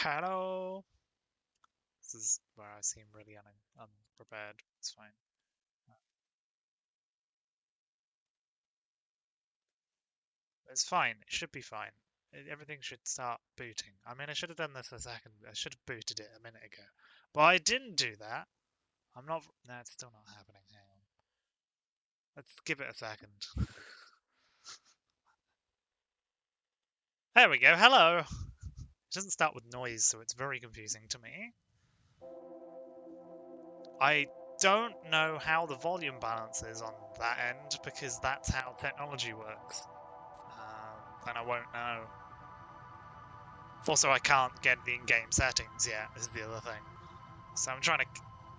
Hello. This is where I seem really unprepared. It's fine. It's fine. It should be fine. Everything should start booting. I mean, I should have done this a second. I should have booted it a minute ago, but I didn't do that. I'm not. No, it's still not happening. Hang on. Let's give it a second. There we go. Hello. It doesn't start with noise, so it's very confusing to me. I don't know how the volume balance is on that end because that's how technology works. And I won't know. Also, I can't get the in-game settings yet. Is the other thing. So I'm trying to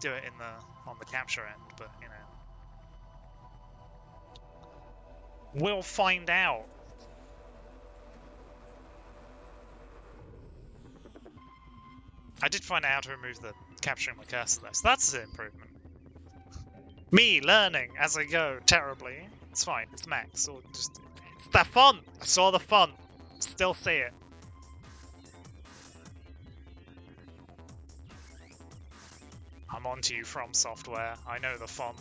do it on the capture end, but you know, we'll find out. I did find out how to remove the capturing my cursor though, so that's an improvement. Me learning as I go terribly. It's fine. It's Max. Or just it's that font. I saw the font. Still see it. I'm onto you from software. I know the font.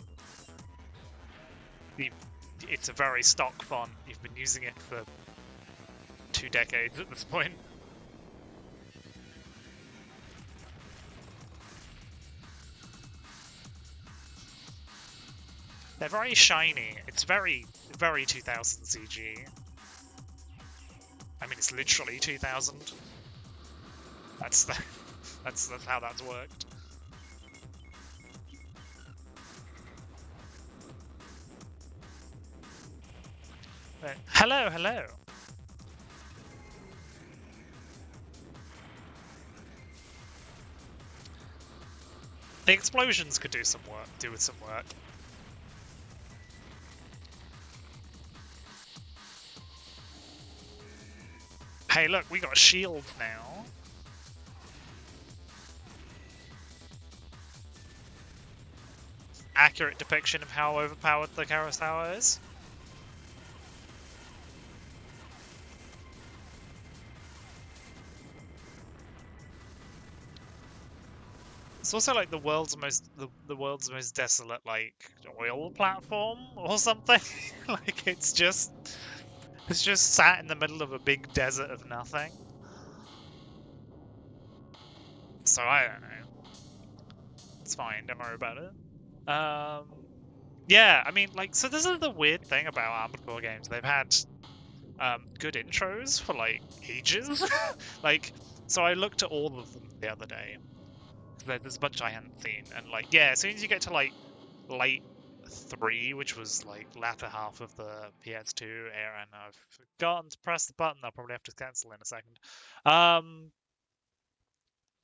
It's a very stock font. You've been using it for 2 decades at this point. They're very shiny. It's very, very 2000 CG. I mean, it's literally 2000. That's how that's worked. Hello, hello. The explosions could do with some work. Hey, look, we got a shield now. Accurate depiction of how overpowered the carousel is. It's also like the world's most desolate like oil platform or something. Like it's just sat in the middle of a big desert of nothing. So I don't know. It's fine. Don't worry about it. Yeah, I mean, like, so this is the weird thing about Armored Core games. They've had good intros for like ages. Like, so I looked at all of them the other day. There's a bunch I hadn't seen, and like, yeah, as soon as you get to like late 3, which was like latter half of the PS2 era, and I've forgotten to press the button. I'll probably have to cancel in a second.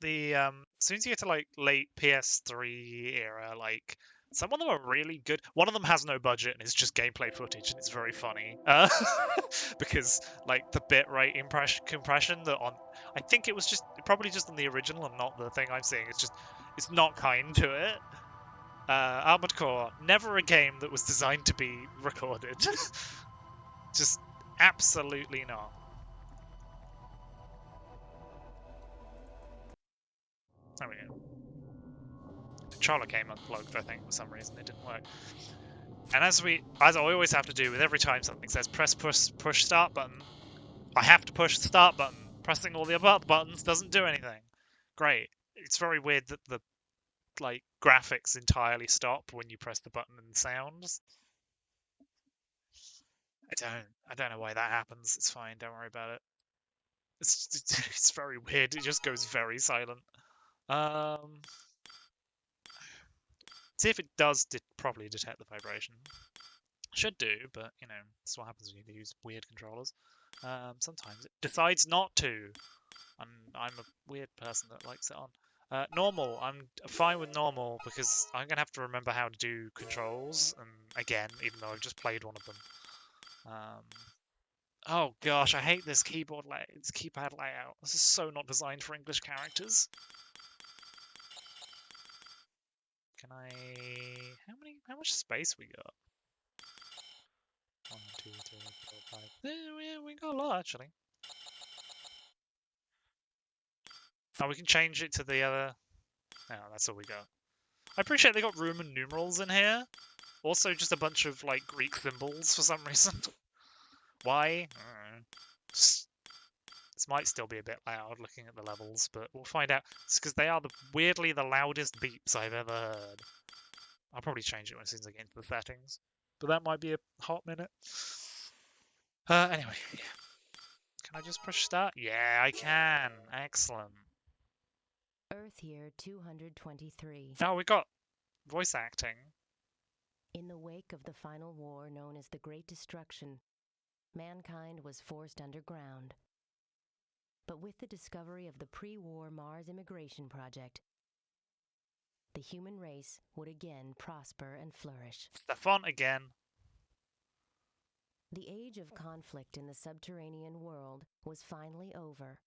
As soon as you get to like late PS3 era, like some of them are really good. One of them has no budget and it's just gameplay footage, and it's very funny because like the bitrate compression that on, I think it was just probably just on the original and not the thing I'm seeing. It's not kind to it. Armored Core, never a game that was designed to be recorded. Just absolutely not. There we go. Controller came unplugged, I think, for some reason. It didn't work. And as I always have to do with every time something says push start button, I have to push the start button. Pressing all the other buttons doesn't do anything. Great. It's very weird that the like graphics entirely stop when you press the button and sounds. I don't know why that happens. It's fine. Don't worry about it. It's very weird. It just goes very silent. Um, See if it does properly detect the vibration. Should do, but you know, that's what happens when you use weird controllers. Sometimes it decides not to, and I'm a weird person that likes it on. Normal, I'm fine with normal because I'm gonna have to remember how to do controls, and again, even though I've just played one of them. Oh gosh, I hate this keyboard this keypad layout. This is so not designed for English characters. Can I? How much space we got? 1, 2, 3, 4, 5. We got a lot actually. Oh, we can change it to the other... Oh, that's all we got. I appreciate they got Roman numerals in here. Also, just a bunch of, like, Greek symbols for some reason. Why? I don't know. This might still be a bit loud looking at the levels, but we'll find out. It's because they are weirdly the loudest beeps I've ever heard. I'll probably change it as soon as I get into the settings. But that might be a hot minute. Anyway, yeah. Can I just push start? Yeah, I can. Excellent. Earth Year 223. Oh, we got voice acting. In the wake of the final war known as the Great Destruction, mankind was forced underground. But with the discovery of the pre-war Mars immigration project, the human race would again prosper and flourish. The font again. The age of conflict in the subterranean world was finally over,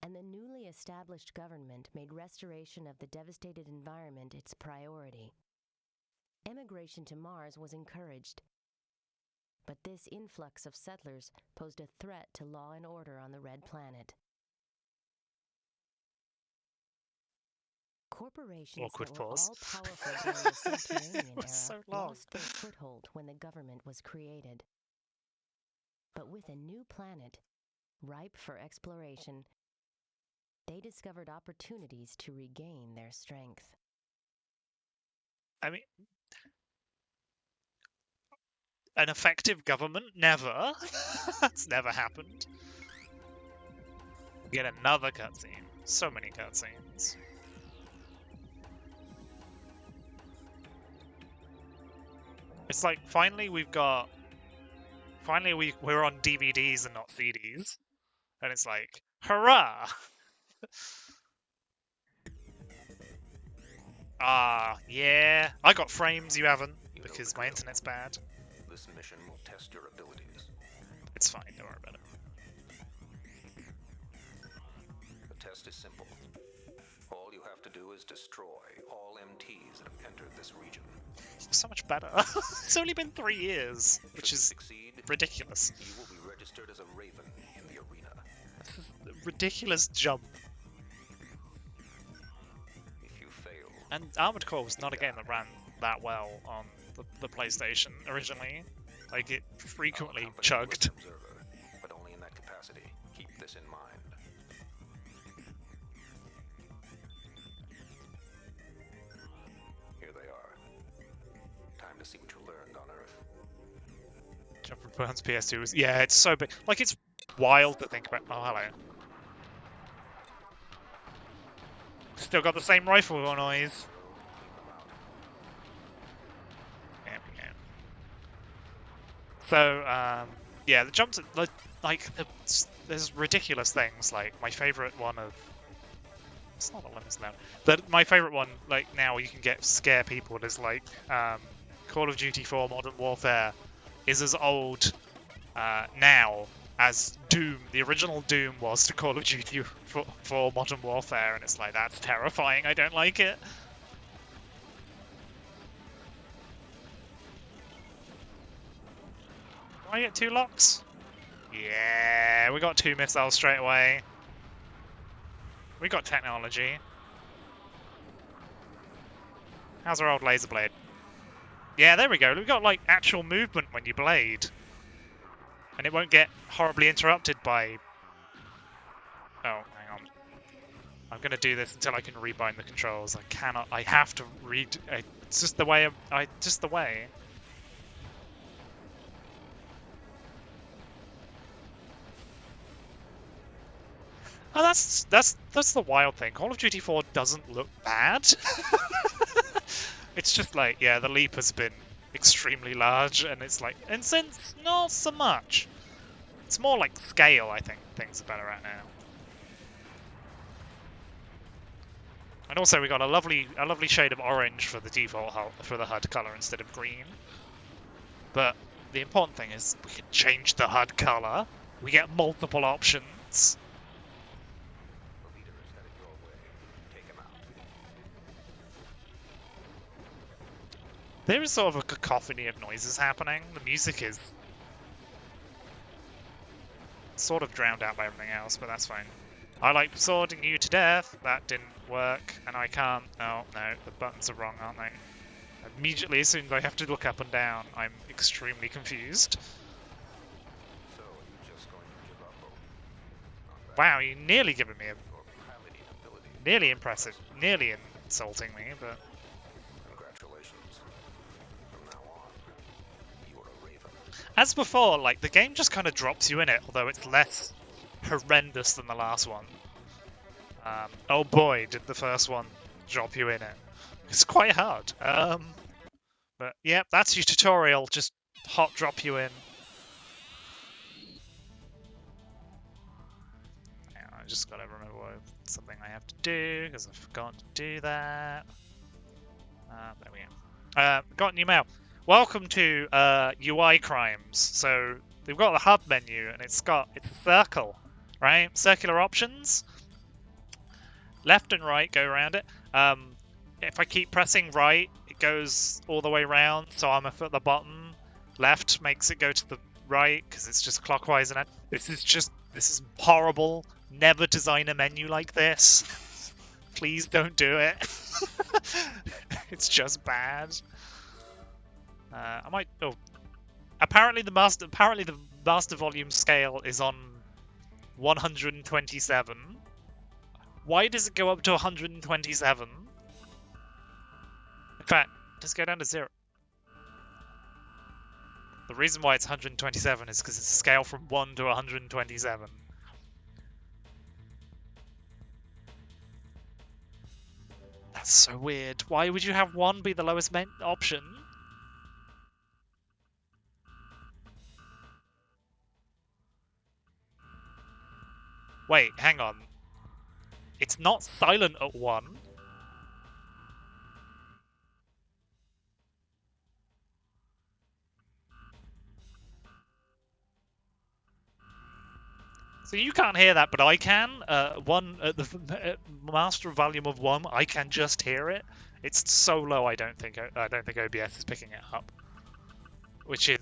and the newly established government made restoration of the devastated environment its priority. Emigration to Mars was encouraged, but this influx of settlers posed a threat to law and order on the Red Planet. Corporations Awkward that were pause. all-powerful during the Subterranean era so long. lost their foothold when the government was created. But with a new planet, ripe for exploration, they discovered opportunities to regain their strength. I mean, an effective government? Never. That's never happened. Get another cutscene. So many cutscenes. It's like, finally we're on DVDs and not CDs. And it's like, hurrah! Yeah. I got frames, you haven't, because my internet's bad. This mission will test your abilities. It's fine, don't worry about it. The test is simple. All you have to do is destroy all MTs that have entered this region. So much better. It's only been 3 years, which is ridiculous. You will be registered as a Raven in the arena. Ridiculous jump. If you fail... And Armored Core was not a game that ran that well on the PlayStation originally. Like, it frequently chugged. Observer, but only in that capacity. Keep this in mind. Here they are. Time to see what you learned on Earth. Jumper Burns PS2 was... Yeah, it's so big. Like, it's wild to think about... Oh, hello. Still got the same rifle noise. There we go. So, yeah, the jumps... there's ridiculous things, like, my favourite one of... It's not a limits now. My favourite one, like, now you can get scare people is, like, Call of Duty 4 Modern Warfare is as old now as Doom, the original Doom, was to Call of Duty 4 Modern Warfare, and it's like, that's terrifying, I don't like it. Do I get 2 locks? Yeah, we got 2 missiles straight away. We got technology. How's our old laser blade? Yeah, there we go. We got, like, actual movement when you blade. And it won't get horribly interrupted by... Oh, hang on. I'm gonna do this until I can rebind the controls. I have to read... It's just the way... just the way. Oh, that's the wild thing. Call of Duty 4 doesn't look bad. It's just like, yeah, the leap has been extremely large, and it's like, and since not so much. It's more like scale, I think, things are better at now. And also we got a lovely shade of orange for the default for the HUD color instead of green. But the important thing is we can change the HUD color. We get multiple options. The leader is headed your way. Take him out. There is sort of a cacophony of noises happening. The music is sort of drowned out by everything else, but that's fine. I like swording you to death. That didn't work, and I can't. Oh no, the buttons are wrong, aren't they? Immediately, as soon as I have to look up and down, I'm extremely confused. So you're just going to give up hope on that? Wow, you nearly given me a Your piloting ability is nearly not impressive, impressive. nearly insulting me, but Congratulations. From now on, you are a Raven. as before, like the game just kind of drops you in it, although it's less horrendous than the last one. Oh boy, did the first one drop you in it. It's quite hard. But yeah, that's your tutorial. Just hot drop you in. Yeah, I just gotta remember something I have to do because I forgot to do that. There we go. Got a new mail. Welcome to UI crimes. So we've got the hub menu and it's a circle, right? Circular options. Left and right go around it. If I keep pressing right, it goes all the way around. So I'm at the bottom. Left makes it go to the right because it's just clockwise. And this is horrible. Never design a menu like this. Please don't do it. It's just bad. I might. Oh, apparently the master volume scale is on 127. Why does it go up to 127? In fact, just go down to 0. The reason why it's 127 is because it's a scale from 1 to 127. That's so weird. Why would you have 1 be the lowest option? Wait, hang on. It's not silent at 1. So you can't hear that, but I can. The master volume of 1, I can just hear it. It's so low, I don't think OBS is picking it up, which is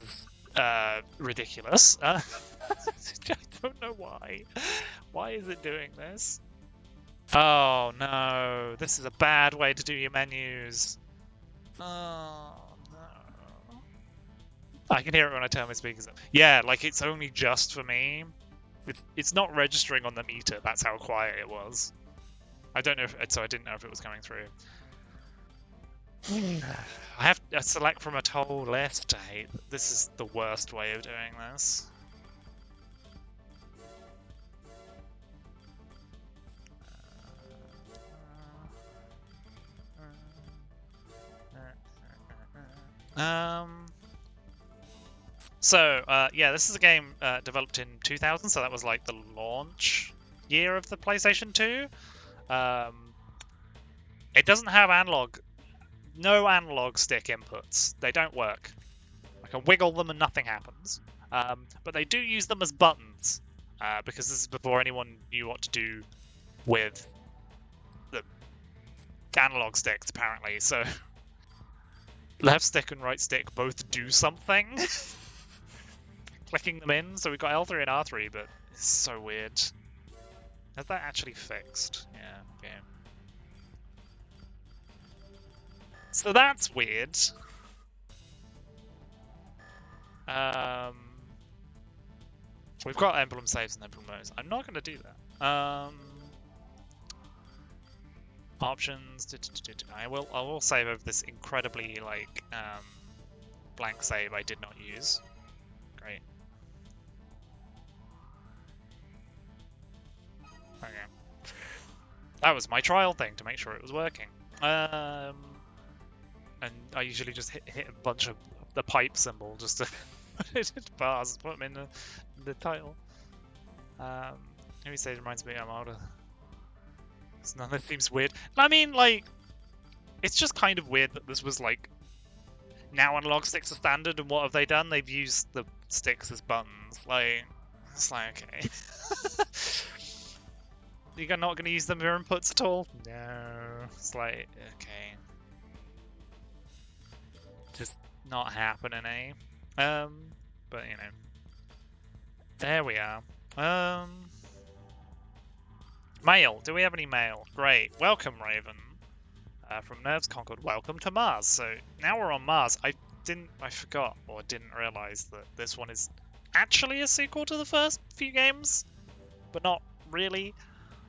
ridiculous. I don't know why. Why is it doing this? Oh no, this is a bad way to do your menus. Oh no. I can hear it when I turn my speakers up. Yeah, like it's only just for me. It's not registering on the meter. That's how quiet it was. I don't know so I didn't know if it was coming through. I have to select from a whole list. This is the worst way of doing this. Yeah, this is a game developed in 2000, so that was like the launch year of the PlayStation 2. It doesn't have no analog stick inputs. They don't work. I can wiggle them and nothing happens. But they do use them as buttons, because this is before anyone knew what to do with the analog sticks, apparently. So left stick and right stick both do something. Clicking them in, so we've got L3 and R3, but it's so weird. Is that actually fixed? Yeah, okay. So that's weird. We've got emblem saves and emblem modes. I'm not going to do that. Options. I will save over this incredibly blank save I did not use. Great. Okay. That was my trial thing to make sure it was working. And I usually just hit a bunch of the pipe symbol just to put it into bars, put them in the title. Every stage reminds me I'm older. None of that seems weird. I mean, like, it's just kind of weird that this was like, now analog sticks are standard, and what have they done? They've used the sticks as buttons. Like, it's like, okay. You're not going to use them as inputs at all? No. It's like, okay. Just not happening, eh? But, you know. There we are. Mail. Do we have any mail? Great. Welcome, Raven. From Nerves Conquered. Welcome to Mars. So now we're on Mars. I forgot or didn't realize that this one is actually a sequel to the first few games, but not really.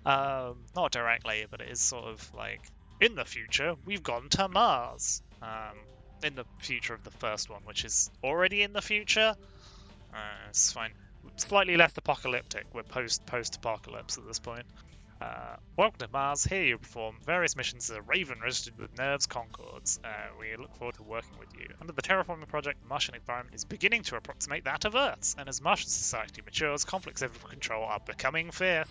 Not directly, but it is sort of like in the future we've gone to Mars. In the future of the first one, which is already in the future. It's fine. Slightly less apocalyptic. We're post-apocalypse at this point. Welcome to Mars. Here you perform various missions as a Raven registered with Nerves Concords. We look forward to working with you. Under the terraforming project, the Martian environment is beginning to approximate that of Earth's, and as Martian society matures, conflicts over control are becoming fierce.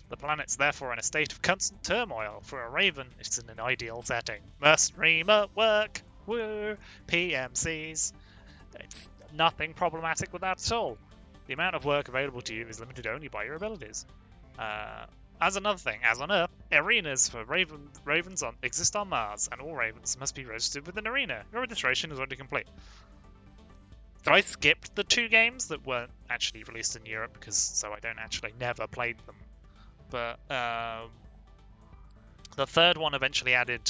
The planet's therefore in a state of constant turmoil. For a Raven, it's in an ideal setting. Mercenary work, woo, PMCs. Nothing problematic with that at all. The amount of work available to you is limited only by your abilities. As another thing, as on Earth, arenas for ravens exist on Mars, and all ravens must be registered with an arena. Your registration is already complete. So I skipped the 2 games that weren't actually released in Europe so I don't actually never played them. But the third one eventually added,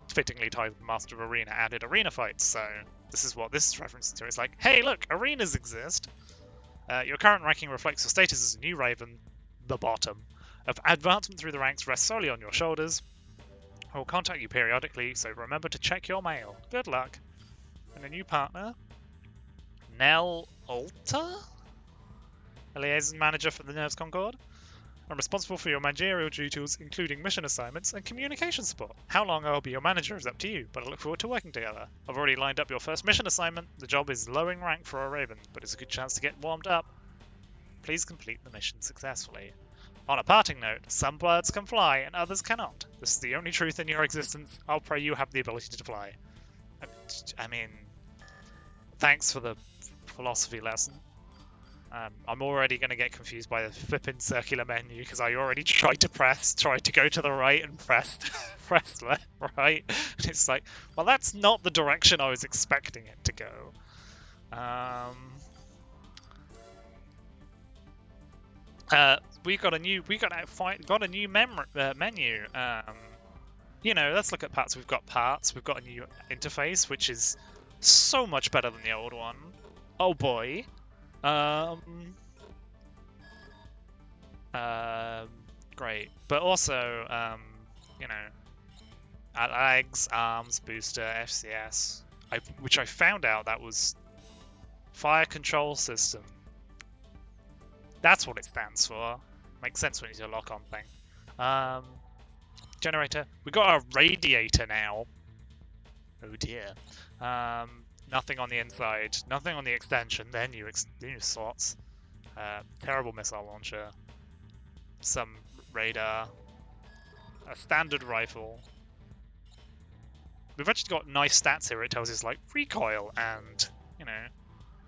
fittingly titled Master of Arena, added arena fights. So this is what this is referencing to. It's like, hey, look, arenas exist. Your current ranking reflects your status as a new Raven. The bottom of advancement through the ranks rests solely on your shoulders. I will contact you periodically, so remember to check your mail. Good luck. And a new partner, Nell Alter, a liaison manager for the Nerves Concord. I'm responsible for your managerial duties, including mission assignments and communication support. How long I'll be your manager is up to you, but I look forward to working together. I've already lined up your first mission assignment. The job is lowering rank for a Raven, but it's a good chance to get warmed up. Please complete the mission successfully. On a parting note, some birds can fly and others cannot. This is the only truth in your existence. I'll pray you have the ability to fly. I mean, thanks for the philosophy lesson. I'm already going to get confused by the flipping circular menu because I already tried to go to the right and pressed left, right. And it's like, well, that's not the direction I was expecting it to go. We got a new menu. You know, let's look at parts. We've got parts. We've got a new interface, which is so much better than the old one. Oh boy. Great. But also, you know, legs, arms, booster, FCS, which I found out that was Fire Control System. That's what it stands for. Makes sense when you do a lock-on thing. Generator. We got a radiator now. Oh dear. Nothing on the inside. Nothing on the extension. They're new slots. Terrible missile launcher. Some radar. A standard rifle. We've actually got nice stats here. It tells us like recoil and, you know,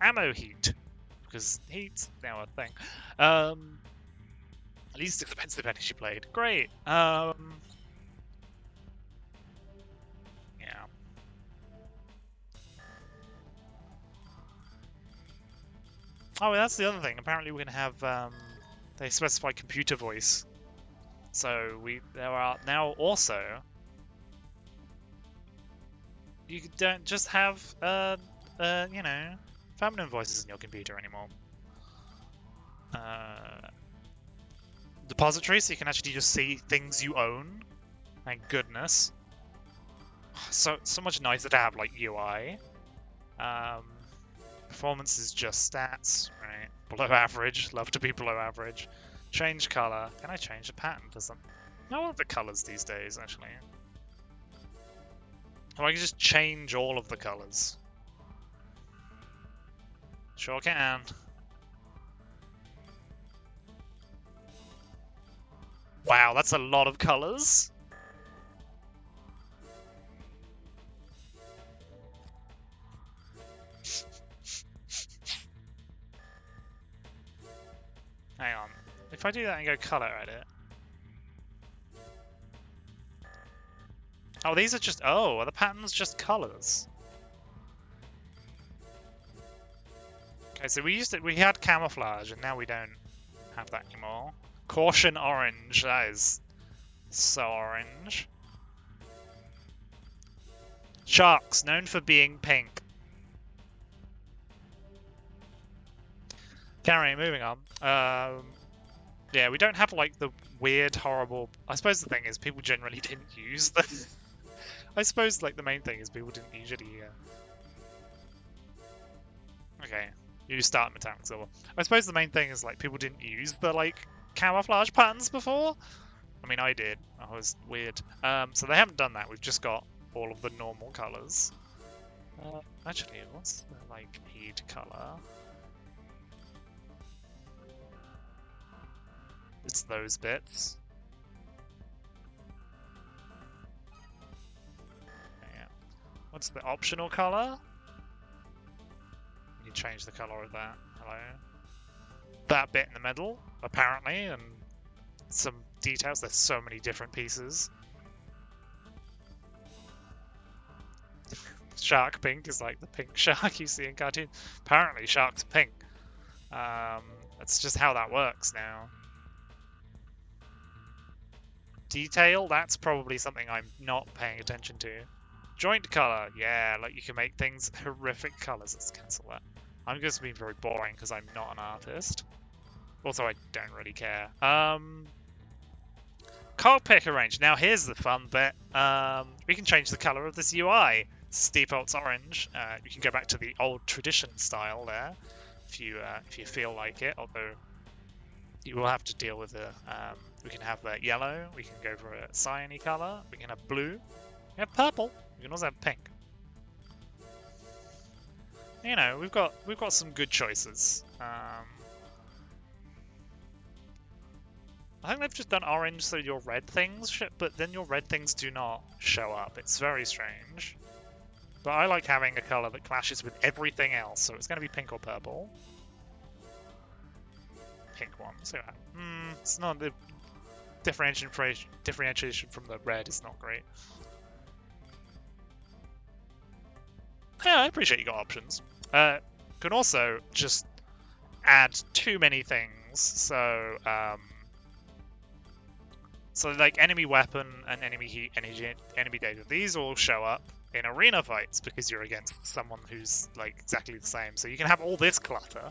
ammo heat. Because heat's now a thing. Least expensive energy blade. Great. Yeah. Oh, that's the other thing. Apparently we can have, they specify computer voice. So there are now also, you don't just have, you know, feminine voices in your computer anymore. Depository, so you can actually just see things you own. Thank goodness. So much nicer to have like UI. Performance is just stats, right? Below average. Love to be below average. Change color. Can I change the pattern to something? I want the colors these days, actually. Or I can just change all of the colors. Sure can. Wow, that's a lot of colors. Hang on. If I do that and go color edit. Oh, these are just, oh, are the patterns just colors? Okay, so we had camouflage and now we don't have that anymore. Caution orange. That is so orange. Sharks, known for being pink. Carrying, moving on. Yeah, we don't have like the weird, horrible. I suppose the thing is, people generally didn't use them. I suppose like the main thing is people didn't usually. Okay, you start metallic silver. I suppose the main thing is like people didn't use the like camouflage patterns before. I mean, I did. I was weird. So they haven't done that. We've just got all of the normal colors. Actually, what's the like aid color? It's those bits. Yeah. What's the optional color? You change the color of that. Hello. That bit in the middle, apparently, and some details. There's so many different pieces. Shark pink is like the pink shark you see in cartoons. Apparently, sharks are pink. That's just how that works now. Detail, that's probably something I'm not paying attention to. Joint color, yeah, like you can make things horrific colors. Let's cancel that. I'm just being very boring because I'm not an artist. Also, I don't really care. Cockpit arrange. Now here's the fun bit. We can change the color of this UI. This default's orange. You can go back to the old tradition style there, if you feel like it. Although you will have to deal with the. We can have the yellow. We can go for a cyany color. We can have blue. We have purple. We can also have pink. You know, we've got some good choices. I think they've just done orange so your red things, but then your red things do not show up. It's very strange. But I like having a color that clashes with everything else, so it's going to be pink or purple. Pink one. So it's not the differentiation from the red is not great. Yeah, I appreciate you got options. Can also just add too many things. So like enemy weapon and enemy heat, enemy data, these all show up in arena fights because you're against someone who's like exactly the same. So you can have all this clutter.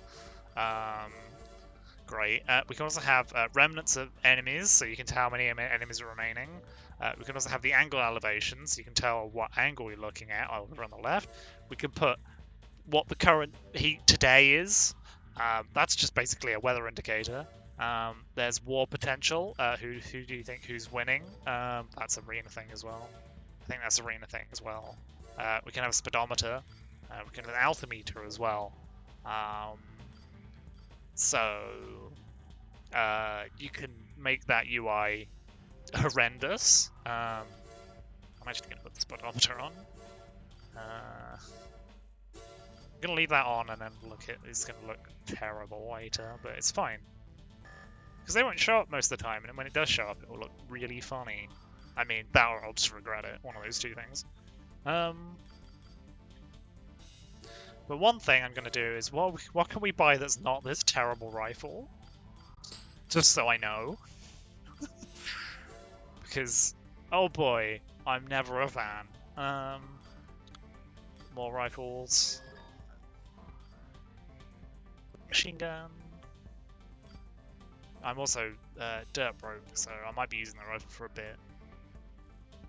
Great. We can also have remnants of enemies, so you can tell how many enemies are remaining. We can also have the angle elevation, so you can tell what angle you're looking at over on the left. We can put what the current heat today is. That's just basically a weather indicator. There's war potential. Who do you think who's winning? That's arena thing as well. I think that's arena thing as well. We can have a speedometer. We can have an altimeter as well. So you can make that UI horrendous. I'm actually going to put the speedometer on. I'm going to leave that on and then it's going to look terrible later, but it's fine. Because they won't show up most of the time, and when it does show up, it will look really funny. I mean, that or I'll just regret it. One of those two things. But one thing I'm going to do is, what can we buy that's not this terrible rifle? Just so I know. Because, oh boy, I'm never a fan. More rifles. Machine gun. I'm also dirt broke, so I might be using the rifle for a bit.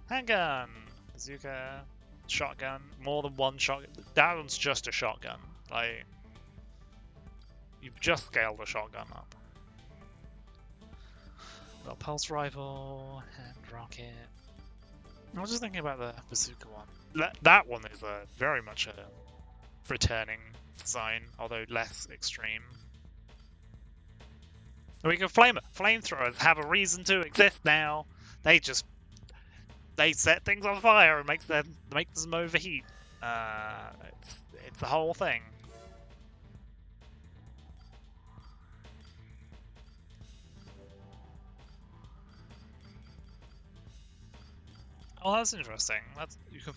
Handgun! Bazooka. Shotgun. More than one shotgun. That one's just a shotgun. Like, you've just scaled a shotgun up. Well, pulse rifle, hand rocket. I was just thinking about the bazooka one. That one is very much a returning design, although less extreme. We can flamethrowers have a reason to exist now. They set things on fire and make them overheat. It's the whole thing. Oh, that's interesting. You can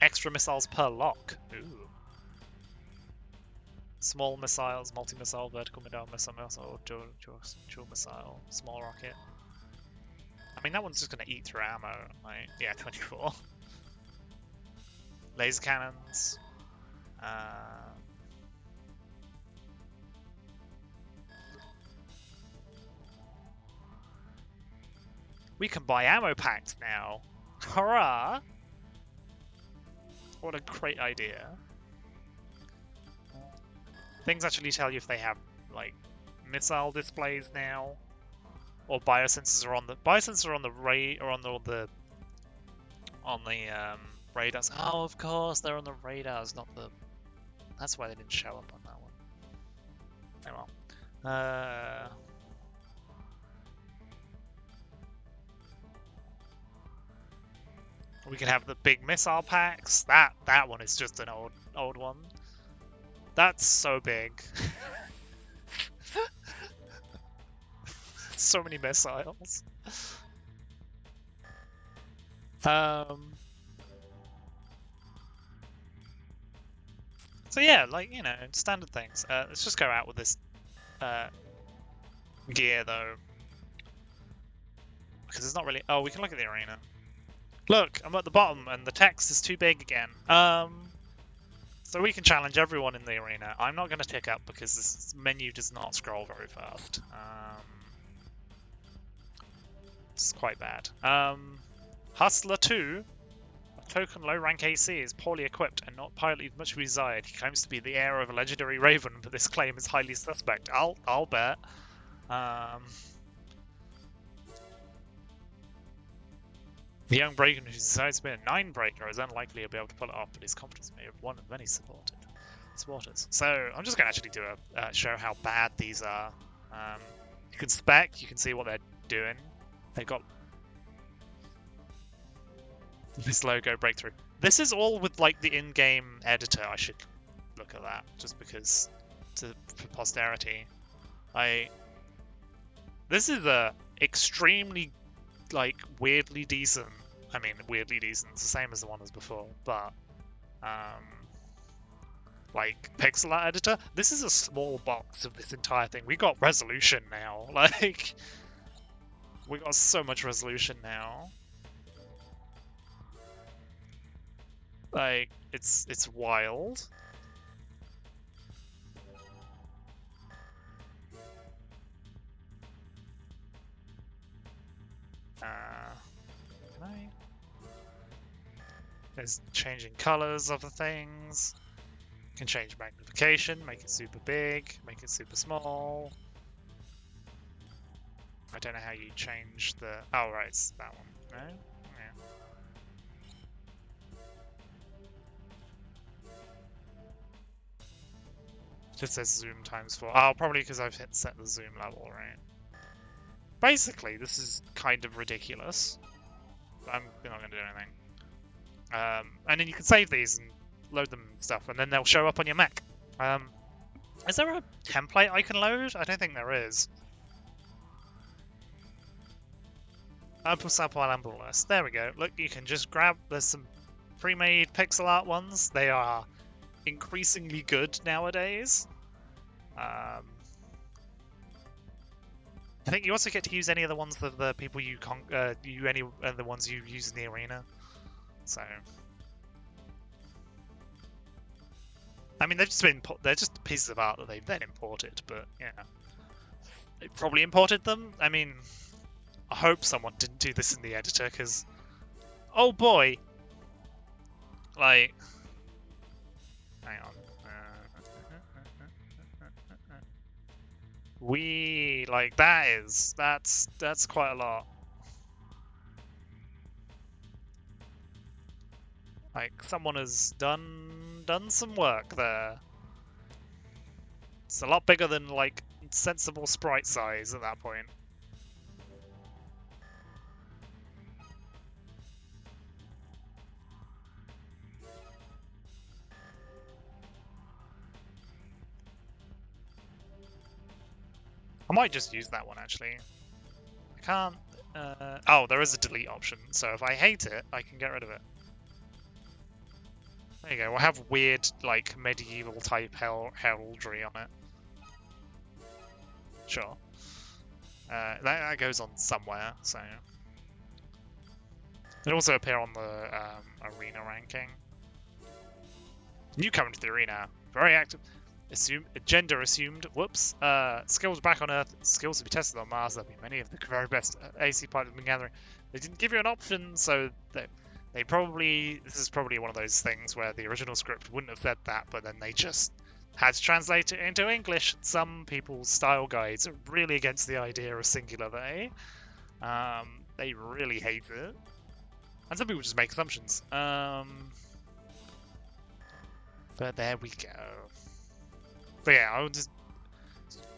extra missiles per lock. Ooh. Small missiles, multi-missile, vertical missile, or dual missile, small rocket. I mean, that one's just gonna eat through ammo. Like, yeah, 24. Laser cannons. We can buy ammo packs now. Hurrah! What a great idea. Things actually tell you if they have, like, missile displays now, or biosensors are on the radars. Oh, of course, they're on the radars, not the. That's why they didn't show up on that one. Oh well. We can have the big missile packs. That one is just an old one. That's so big. So many missiles. So yeah, like, you know, standard things. Let's just go out with this gear though, because it's not really. Oh, we can look at the arena. Look, I'm at the bottom, and the text is too big again. So we can challenge everyone in the arena. I'm not going to tick up because this menu does not scroll very fast. It's quite bad. Hustler 2, a token low-rank AC, is poorly equipped and not pilotly much desired. He claims to be the heir of a legendary raven, but this claim is highly suspect. I'll bet. The young breaker who decides to be a 9 breaker is unlikely to be able to pull it off, but his confidence may have one of many supporters. So I'm just going to actually do a show how bad these are. You can spec, you can see what they're doing. They've got this logo breakthrough. This is all with like the in-game editor. I should look at that just because for posterity. This is a extremely like weirdly decent. I mean, weirdly decent. It's the same as the one as before, but like pixel art editor. This is a small box of this entire thing. We got resolution now. Like, we got so much resolution now. Like, it's wild. There's changing colors of the things. You can change magnification, make it super big, make it super small. I don't know how you change the. Oh, right, it's that one. No? Yeah. Just says zoom times 4. Oh, probably because I've set the zoom level, right? Basically, this is kind of ridiculous. I'm not going to do anything. And then you can save these and load them and stuff, and then they'll show up on your Mech. Is there a template I can load? I don't think there is. Apple sample and list. There we go. Look, you can just grab. There's some pre-made pixel art ones. They are increasingly good nowadays. I think you also get to use any of the ones that the people you the ones you use in the arena. So, I mean, they're just pieces of art that they've then imported, but yeah, they probably imported them. I mean, I hope someone didn't do this in the editor, because, oh boy, like, hang on, that's quite a lot. Like, someone has done some work there. It's a lot bigger than, like, sensible sprite size at that point. I might just use that one, actually. I can't... oh, there is a delete option, so if I hate it, I can get rid of it. There you go. We'll have weird, like, medieval type heraldry on it. Sure. That goes on somewhere, so. It'll also appear on the arena ranking. Newcomer to the arena. Very active. Gender assumed. Whoops. Skills back on Earth. Skills to be tested on Mars. There'll be many of the very best AC pilots have been gathering. They didn't give you an option, so they probably. This is probably one of those things where the original script wouldn't have said that, but then they just had to translate it into English. Some people's style guides are really against the idea of singular they. They really hate it. And some people just make assumptions. But there we go. But yeah, I'll just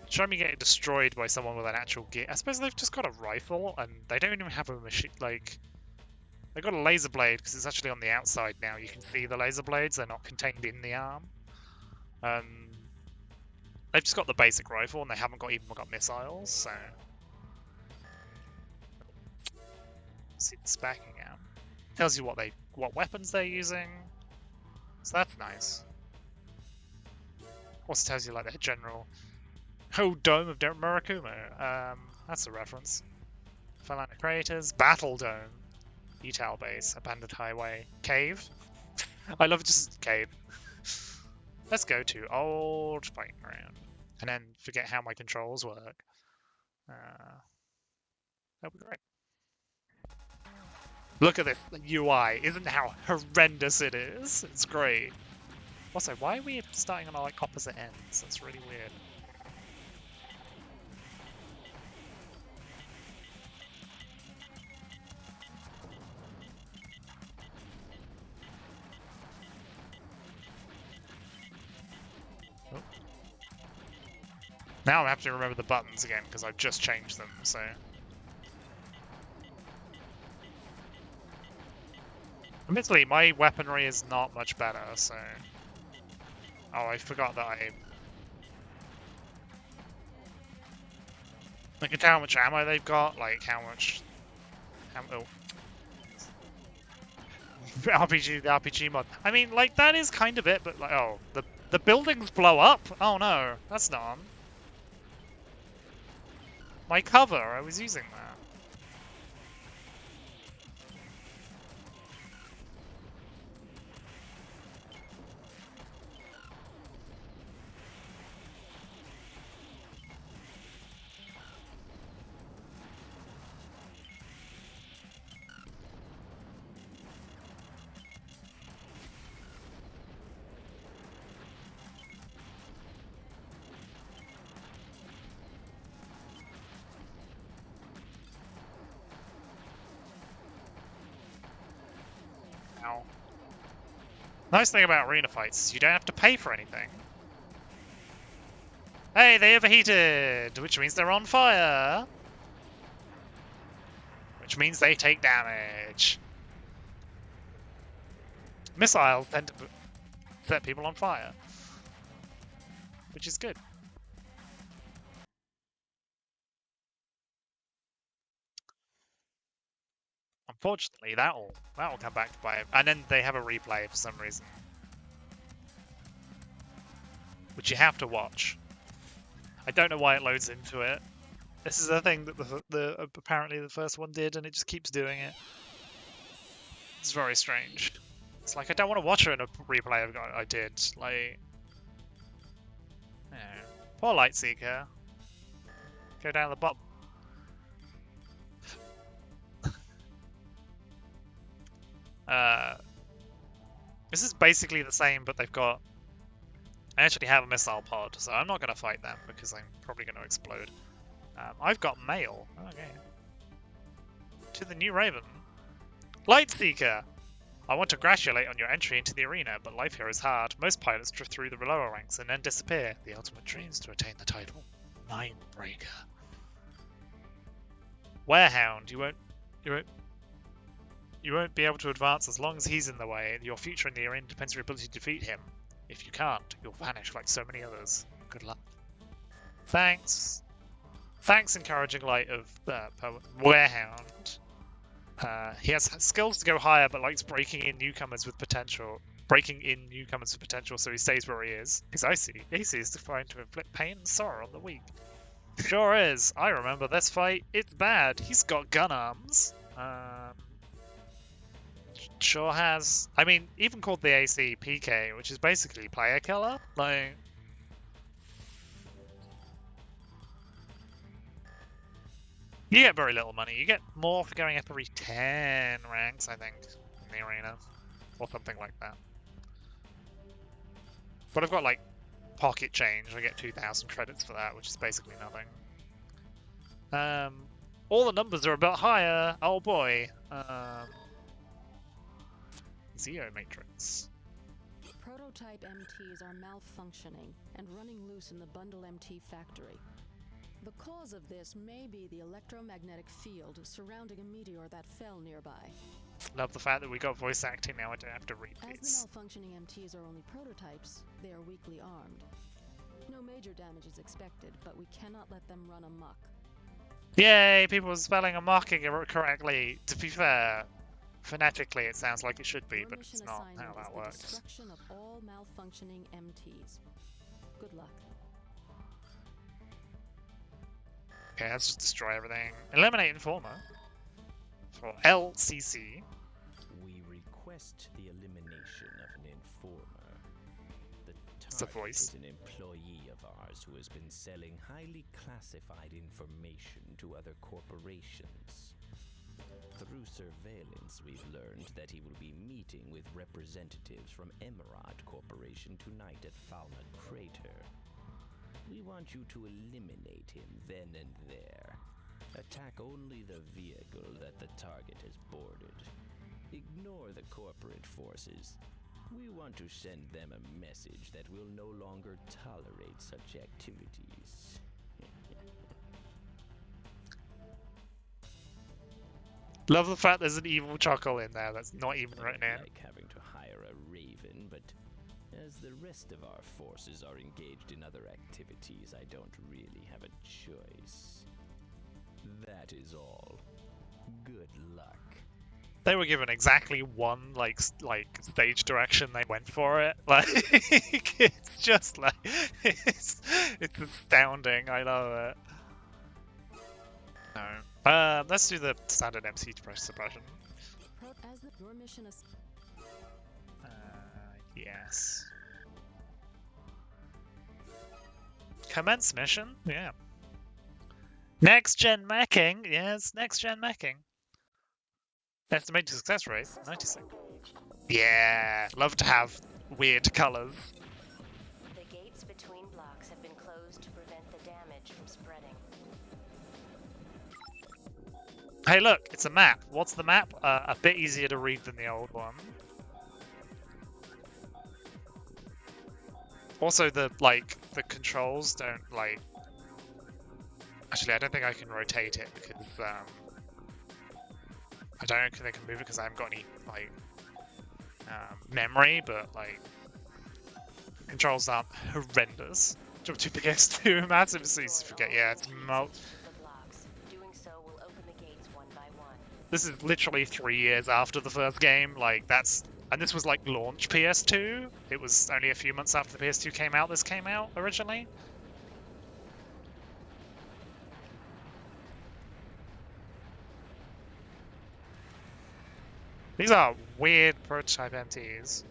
show me getting destroyed by someone with an actual gear. I suppose they've just got a rifle and they don't even have a machine. Like, they've got a laser blade because it's actually on the outside now. You can see the laser blades. They're not contained in the arm. They've just got the basic rifle and they haven't even got missiles. So see the specking out. Tells you what weapons they're using. So that's nice. Also tells you like their general whole dome of Murakumo. That's a reference. Phalanx Craters, Battle Dome, Etal Base, Abandoned Highway, Cave. I love just cave. Let's go to Old Fighting Ground. And then forget how my controls work. That'll be great. Look at this UI. Isn't how horrendous it is? It's great. Also, why are we starting on like opposite ends? That's really weird. Oh. Now I have to remember the buttons again because I've just changed them, so. Admittedly, my weaponry is not much better, so. Oh, I forgot that I can tell how much ammo they've got, like how much ammo. The RPG mod. I mean, like that is kind of it, but like, oh, the buildings blow up. Oh no, that's not on. My cover, I was using that. Nice thing about arena fights is you don't have to pay for anything. Hey, they overheated, which means they're on fire. Which means they take damage. Missiles tend to set people on fire, which is good. Unfortunately, that'll come back to bite him. And then they have a replay for some reason, which you have to watch. I don't know why it loads into it. This is a thing that apparently the first one did, and it just keeps doing it. It's very strange. It's like I don't want to watch it in a replay I did. Like, yeah. Poor Lightseeker. Go down the bottom. This is basically the same, but they've got. I actually have a missile pod, so I'm not going to fight them because I'm probably going to explode. I've got mail. Okay. To the New Raven. Lightseeker! I want to congratulate on your entry into the arena, but life here is hard. Most pilots drift through the lower ranks and then disappear. The ultimate dream is to attain the title. Mindbreaker. Warehound, you won't be able to advance as long as he's in the way. Your future in the arena depends on your ability to defeat him. If you can't, you'll vanish like so many others. Good luck. Thanks. Thanks, encouraging light of Warehound. He has skills to go higher, but likes breaking in newcomers with potential. breaking in newcomers for potential so he stays where he is. He's icy. AC is defined to inflict pain and sorrow on the weak. Sure is. I remember this fight. It's bad. He's got gun arms. Sure has. I mean, even called the AC PK, which is basically player killer. Like, you get very little money. You get more for going up every 10 ranks, I think, in the arena. Or something like that. But I've got, like, pocket change. I get 2,000 credits for that, which is basically nothing. All the numbers are a bit higher. Oh boy. Zeo Matrix. Prototype MTs are malfunctioning and running loose in the Bundle MT factory. The cause of this may be the electromagnetic field surrounding a meteor that fell nearby. Love the fact that we got voice acting now. I don't have to read As these. the malfunctioning MTs are only prototypes, they are weakly armed. No major damage is expected, but we cannot let them run amok. Yay! People are spelling and marking it correctly. To be fair, phonetically it sounds like it should be, Your but mission it's not assignment how is that the works. destruction of all malfunctioning MTs. Good luck. Okay, let's just destroy everything. Eliminate Informer for LCC. We request the elimination of an informer. The It's the target voice. is an employee of ours who has been selling highly classified information to other corporations. Through surveillance, we've learned that he will be meeting with representatives from Emerald Corporation tonight at Falna Crater. We want you to eliminate him then and there. Attack only the vehicle that the target has boarded. Ignore the corporate forces. We want to send them a message that we'll no longer tolerate such activities. Love the fact there's an evil chuckle in there that's not even written in. Like having to hire a raven, but as the rest of our forces are engaged in other activities, I don't really have a choice. That is all. Good luck. They were given exactly one like stage direction. They went for it. Like it's just like it's astounding. I love it. No. Let's do the standard MC suppression. Your mission is Yes. Commence mission? Yeah. Next gen meching? Yes, next gen meching. Estimated success rate, 96. Yeah, love to have weird colours. The gates between blocks have been closed to prevent the damage from spreading. Hey look, it's a map. What's the map? A bit easier to read than the old one. Also, the controls don't Actually, I don't think I can rotate it because I don't think I can move it because I haven't got any memory. But controls aren't horrendous. Jump to PS2, massive. So easy to forget. Yeah, it's Doing so will open the gates one by one. This is literally 3 years after the first game. And this was launch PS2. It was only a few months after the PS2 came out. This came out originally. These are weird prototype MTs.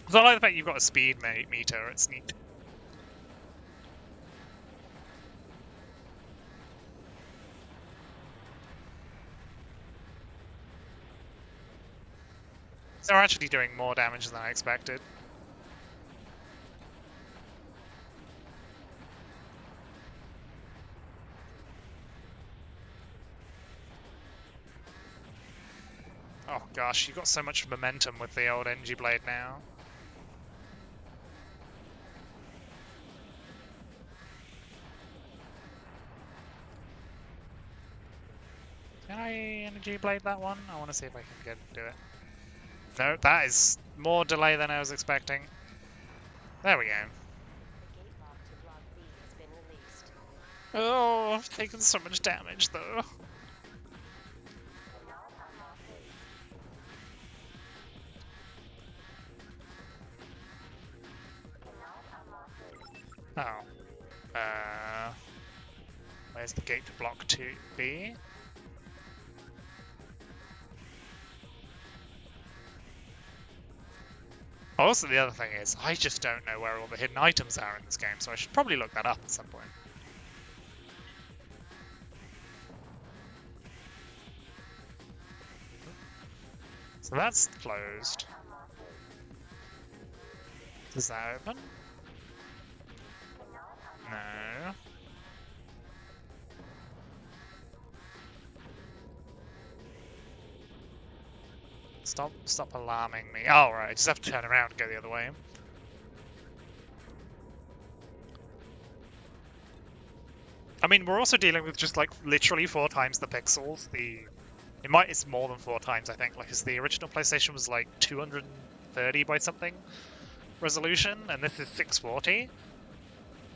So I like the fact you've got a speed meter. It's neat. They're actually doing more damage than I expected. Oh gosh, you got so much momentum with the old Energy Blade now. Can I Energy Blade that one? I want to see if I can do it. No, that is more delay than I was expecting. There we go. The gate lock to block B has been released. Oh, I've taken so much damage though. Where's the gate to block 2B? Also, the other thing is, I just don't know where all the hidden items are in this game, so I should probably look that up at some point. So that's closed. Does that open? No. Stop alarming me. Oh, right, I just have to turn around and go the other way. I mean, we're also dealing with just like literally 4 times the pixels. It's more than 4 times, I think. Like, 'cause the original PlayStation was like 230 by something resolution, and this is 640.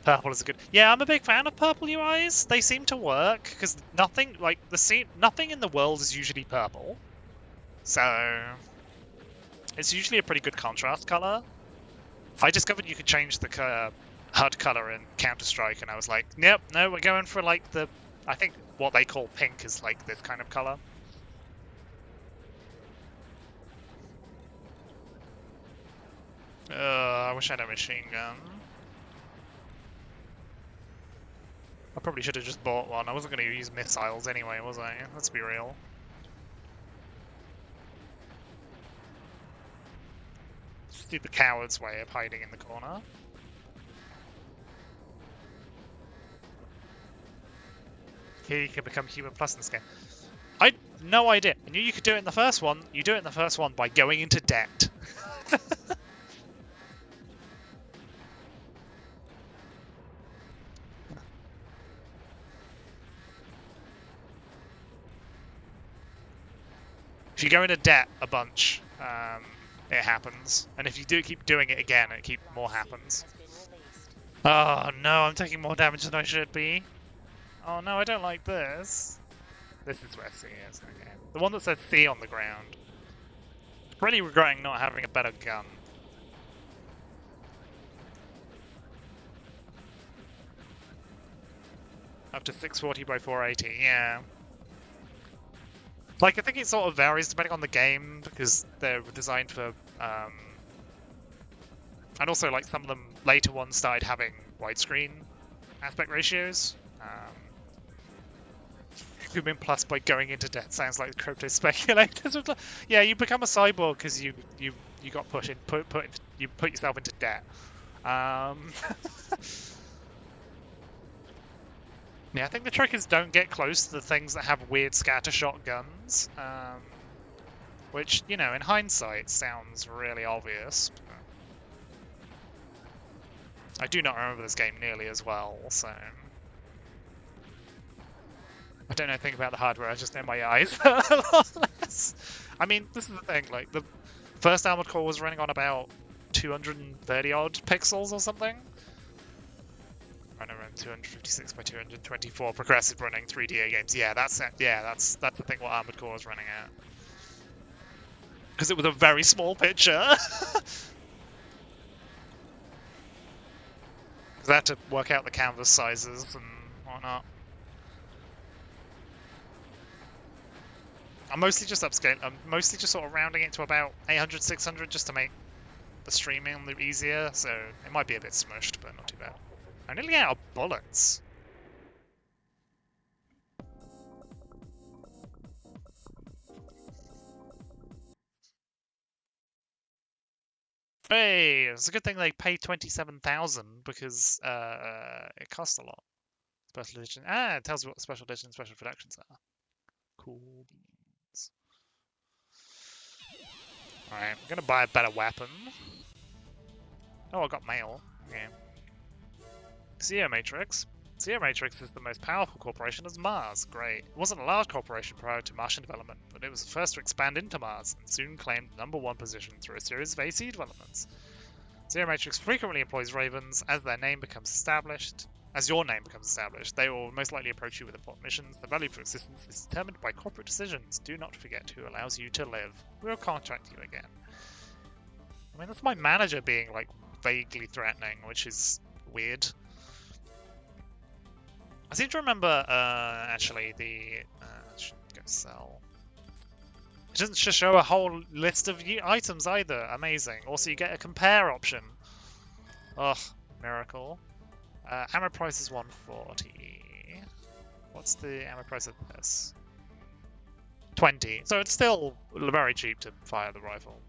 Purple is a good. Yeah, I'm a big fan of purple UIs. They seem to work because nothing in the world is usually purple, so it's usually a pretty good contrast color. I discovered you could change the HUD color in Counter-Strike, and I was like, yep, no, we're going for like I think what they call pink is like this kind of color. I wish I had a machine gun. I probably should have just bought one. I wasn't going to use missiles anyway, was I? Let's be real. Just do the coward's way of hiding in the corner. Here you can become human plus in this game. I had no idea. I knew you could do it in the first one. You do it in the first one by going into debt. If you go into debt a bunch, it happens. And if you do keep doing it again, more happens. Oh no, I'm taking more damage than I should be. Oh no, I don't like this. This is where C is, okay. The one that says C on the ground. Really regretting not having a better gun. Up to 640 by 480, yeah. Like, I think it sort of varies depending on the game, because they're designed for, and also, like, some of them later ones started having widescreen aspect ratios. Human plus by going into debt sounds like crypto speculators. Yeah, you become a cyborg because you got you put yourself into debt. Yeah, I think the trick is don't get close to the things that have weird scatter shot guns, which, you know, in hindsight sounds really obvious. I do not remember this game nearly as well, so I don't know anything about the hardware, I just know my eyes a lot less. I mean, this is the thing, like, the first Armored Core was running on about 230 odd pixels or something. Running around 256 by 224 progressive running 3DA games. Yeah, that's the thing what Armored Core was running at. Because it was a very small picture. Because I had to work out the canvas sizes and whatnot. I'm mostly just upscaling. I'm mostly just sort of rounding it to about 800, 600 just to make the streaming a little easier. So it might be a bit smushed, but not too bad. I'm nearly out of bullets. Hey, it's a good thing they paid 27,000 because it costs a lot. Special edition. It tells you what the special edition and special productions are. Cool beans. Alright, I'm gonna buy a better weapon. Oh, I got mail. Yeah. Zero Matrix. Zero Matrix is the most powerful corporation as Mars. Great. It wasn't a large corporation prior to Martian development, but it was the first to expand into Mars and soon claimed #1 position through a series of AC developments. Zero Matrix frequently employs Ravens as their name becomes established. As your name becomes established, they will most likely approach you with important missions. The value for existence is determined by corporate decisions. Do not forget who allows you to live. We'll contact you again. I mean, that's my manager being, like, vaguely threatening, which is weird. I seem to remember, actually, the... should go sell. It doesn't just show a whole list of items either. Amazing. Also, you get a compare option. Ugh, miracle. Ammo price is 140. What's the ammo price of this? 20. So it's still very cheap to fire the rifle.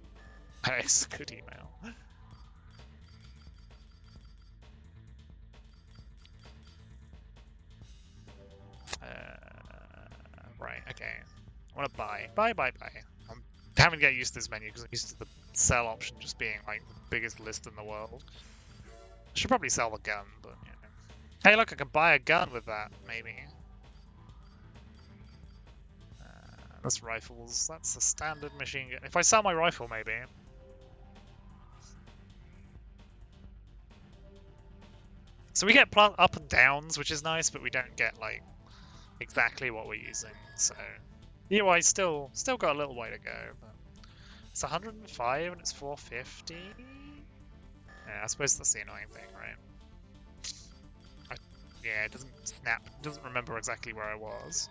It's a good email. Right, okay. I want to buy. Buy. I'm having to get used to this menu because I'm used to the sell option just being like the biggest list in the world. I should probably sell the gun, but you know. Hey, look, I can buy a gun with that, maybe. That's rifles. That's a standard machine gun. If I sell my rifle, maybe. So we get up and downs, which is nice, but we don't get like exactly what we're using. So UI still got a little way to go. But it's 105 and it's 450. Yeah, I suppose that's the annoying thing, right? Yeah, it doesn't snap. It doesn't remember exactly where I was.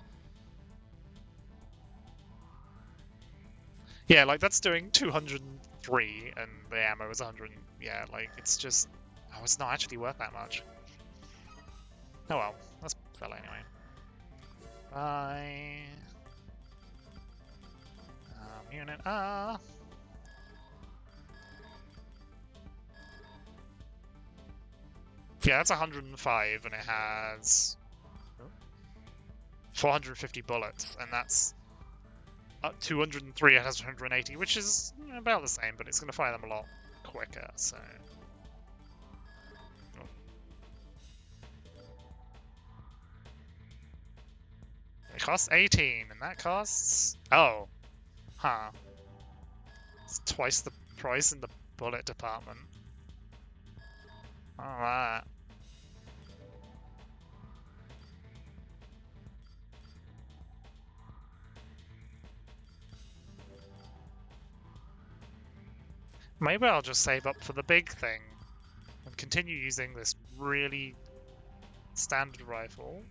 Yeah, like that's doing 203 and the ammo is 100. Yeah, like it's just... Oh, it's not actually worth that much. Oh well, let's sell anyway. Bye. Unit R. Yeah, that's 105 and it has 450 bullets, and that's 203, it has 180, which is about the same, but it's going to fire them a lot quicker, so... It costs 18, and that costs... Oh. Huh. It's twice the price in the bullet department. Alright. Maybe I'll just save up for the big thing and continue using this really standard rifle.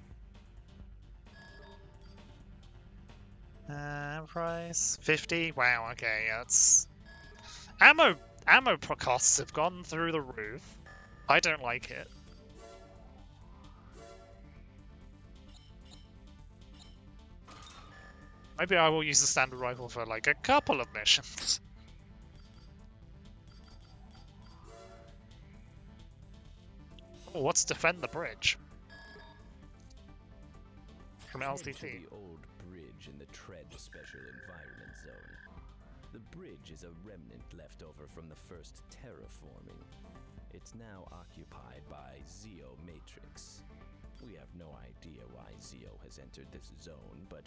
Price 50. Wow. Okay, that's ammo. Ammo costs have gone through the roof. I don't like it. Maybe I will use the standard rifle for like a couple of missions. Oh, what's defend the bridge? From LCT. The old bridge in the Tread Special Environment Zone. The bridge is a remnant left over from the first terraforming. It's now occupied by Zeo Matrix. We have no idea why Zeo has entered this zone, but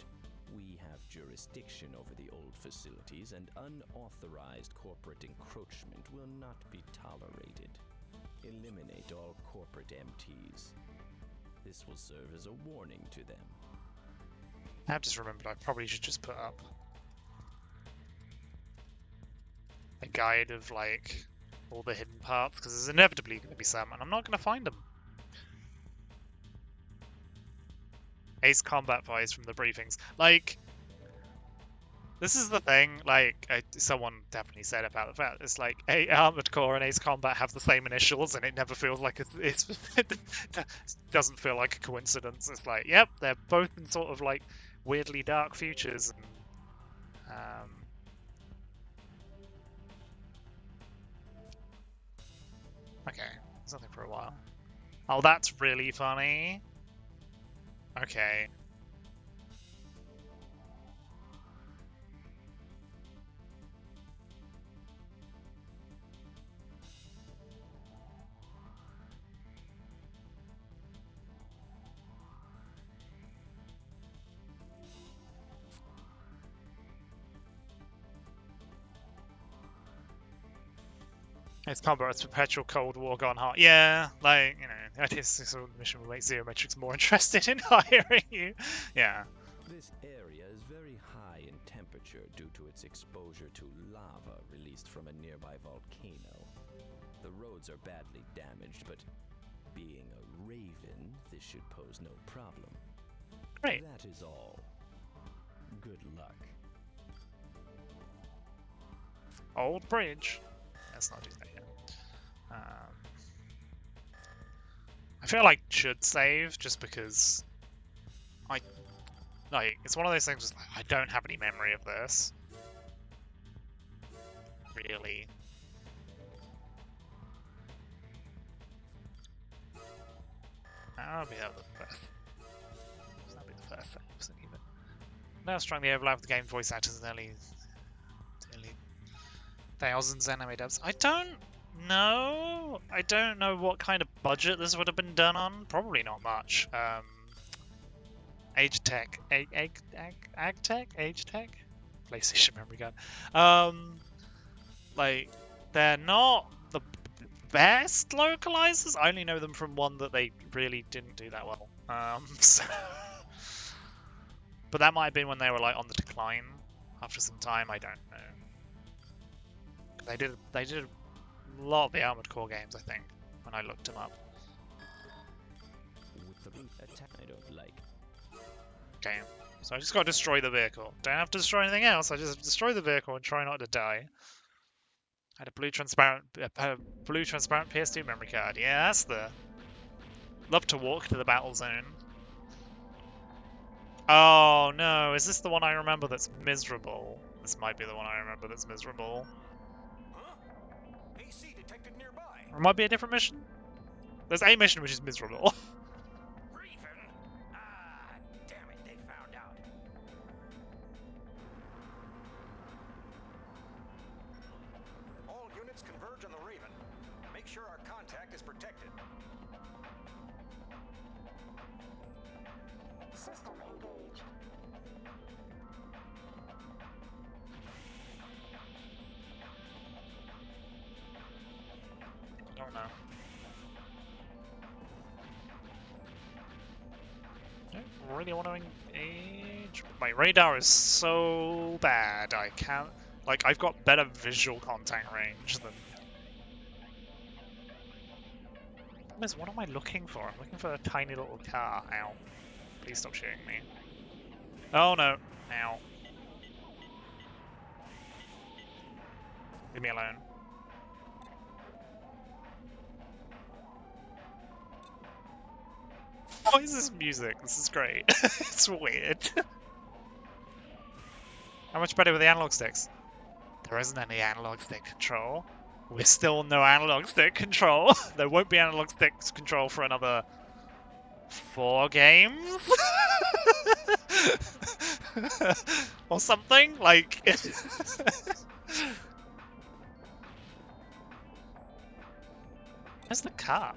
we have jurisdiction over the old facilities, and unauthorized corporate encroachment will not be tolerated. Eliminate all corporate MTs. This will serve as a warning to them. I've just remembered I probably should just put up a guide of like all the hidden parts, because there's inevitably going to be some, and I'm not going to find them. Ace combat vibes from the briefings. Like, this is the thing, like, someone definitely said about the fact, it's like, Armored Core and Ace Combat have the same initials, and it never feels like it doesn't feel like a coincidence. It's like, yep, they're both in sort of like weirdly dark futures, and okay, there's nothing for a while. Oh, that's really funny. Okay. It's combat, it's perpetual Cold War gone hard. Yeah, like, you know, that is sort of the mission will make Zero Metrics more interested in hiring you. Yeah. This area is very high in temperature due to its exposure to lava released from a nearby volcano. The roads are badly damaged, but Being a raven, this should pose no problem. Great. That is all. Good luck. Old bridge. Let's not do that yet. I feel like should save just because it's one of those things. Just like, I don't have any memory of this. Really. That'll be the first. That'll be the first thing, wasn't even. Now strongly overlap with the game voice actors in early thousands anime dubs. I don't know. I don't know what kind of budget this would have been done on. Probably not much. Age Tech, Age Tech, PlayStation memory card. Like they're not the best localizers. I only know them from one that they really didn't do that well. So but that might have been when they were like on the decline after some time. I don't know. They did a lot of the Armored Core games, I think, when I looked them up. With the attack I don't like. Okay, so I just got to destroy the vehicle. Don't have to destroy anything else. I just destroy the vehicle and try not to die. I had a blue transparent PS2 memory card. Yeah, that's the. Love to walk to the battle zone. Oh no, is this the one I remember that's miserable? This might be the one I remember that's miserable. AC detected nearby. Or it might be a different mission? There's a mission which is miserable. Raven? Ah, damn it, they found out. All units converge on the Raven. Make sure our contact is protected. System engaged. I don't know. I don't really want to engage. My radar is so bad. I can't. Like, I've got better visual contact range than. What am I looking for? I'm looking for a tiny little car. Ow. Please stop shooting me. Oh no. Ow. Leave me alone. What is this music? This is great. It's weird. How much better with the analog sticks? There isn't any analog stick control. We're still no analog stick control. There won't be analog stick control for another 4 games? Or something? Like... Where's the car?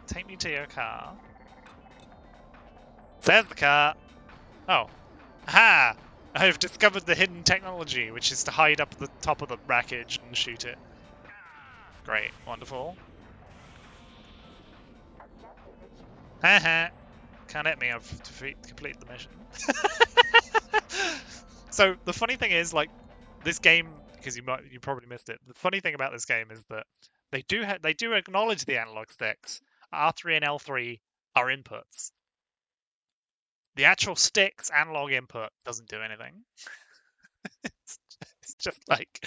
Take me to your car. There's the car! Oh. Ha! I've discovered the hidden technology, which is to hide up the top of the wreckage and shoot it. Great. Wonderful. Haha. Can't hit me, I've completed the mission. So, the funny thing is, like, this game, because you probably missed it, the funny thing about this game is that they do acknowledge the analog sticks. R3 and L3 are inputs. The actual stick's analog input doesn't do anything. It's just like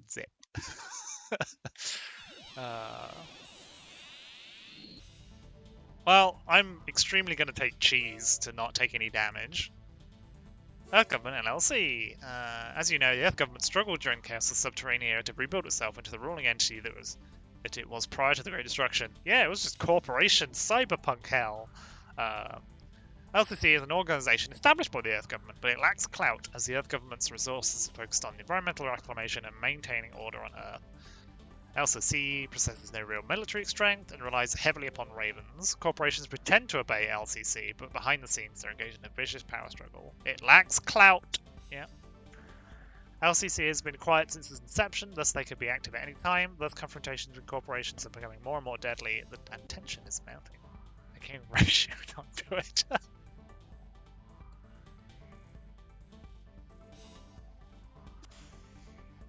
zip. Well, I'm extremely going to take cheese to not take any damage. Earth Government LLC. As you know, the Earth Government struggled during Chaos of Subterranea to rebuild itself into the ruling entity that it was prior to the Great Destruction. Yeah, it was just corporation cyberpunk hell. LCC is an organization established by the Earth Government, but it lacks clout as the Earth Government's resources are focused on environmental reclamation and maintaining order on Earth. LCC possesses no real military strength and relies heavily upon ravens. Corporations pretend to obey LCC, but behind the scenes they're engaged in a vicious power struggle. It lacks clout. Yeah. LCC has been quiet since its inception, thus they could be active at any time. Thus confrontations with corporations are becoming more and more deadly, and tension is mounting. I can't ratio onto it.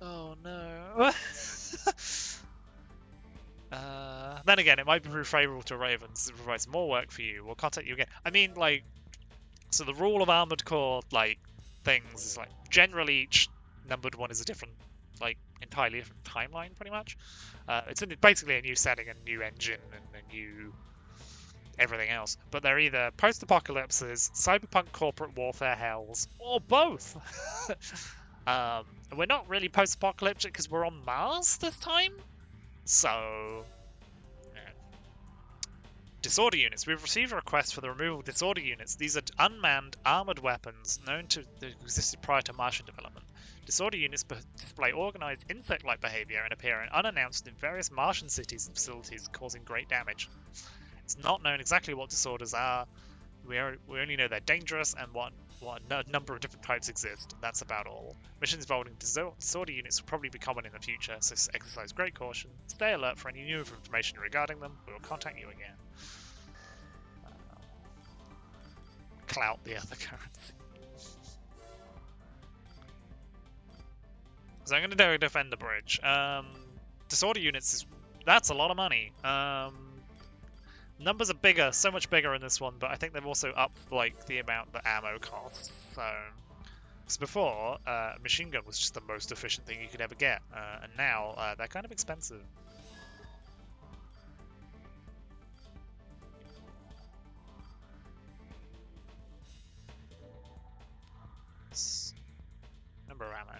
Oh no. then again, it might be favourable to Ravens. It provides more work for you. We'll contact you again. I mean, like, so the rule of Armored Core, like, things is, like, generally each numbered one is a different, like, entirely different timeline, pretty much. It's basically a new setting, a new engine, and a new everything else. But they're either post-apocalypses, cyberpunk corporate warfare hells, or both. We're not really post-apocalyptic because we're on Mars this time. So, yeah. Disorder units. We've received a request for the removal of disorder units. These are unmanned, armored weapons known to have existed prior to Martian development. Disorder units display organized insect-like behavior and appear unannounced in various Martian cities and facilities, causing great damage. It's not known exactly what disorders are. We only know they're dangerous and what a number of different types exist, and that's about all. Missions involving disorder units will probably be common in the future, so exercise great caution. Stay alert for any new information regarding them. We will contact you again. Clout the other currency. So I'm going to go defend the bridge. Disorder units that's a lot of money. Numbers are bigger, so much bigger in this one, but I think they've also upped like the amount that ammo costs. So before, machine gun was just the most efficient thing you could ever get, and now they're kind of expensive. Number of ammo.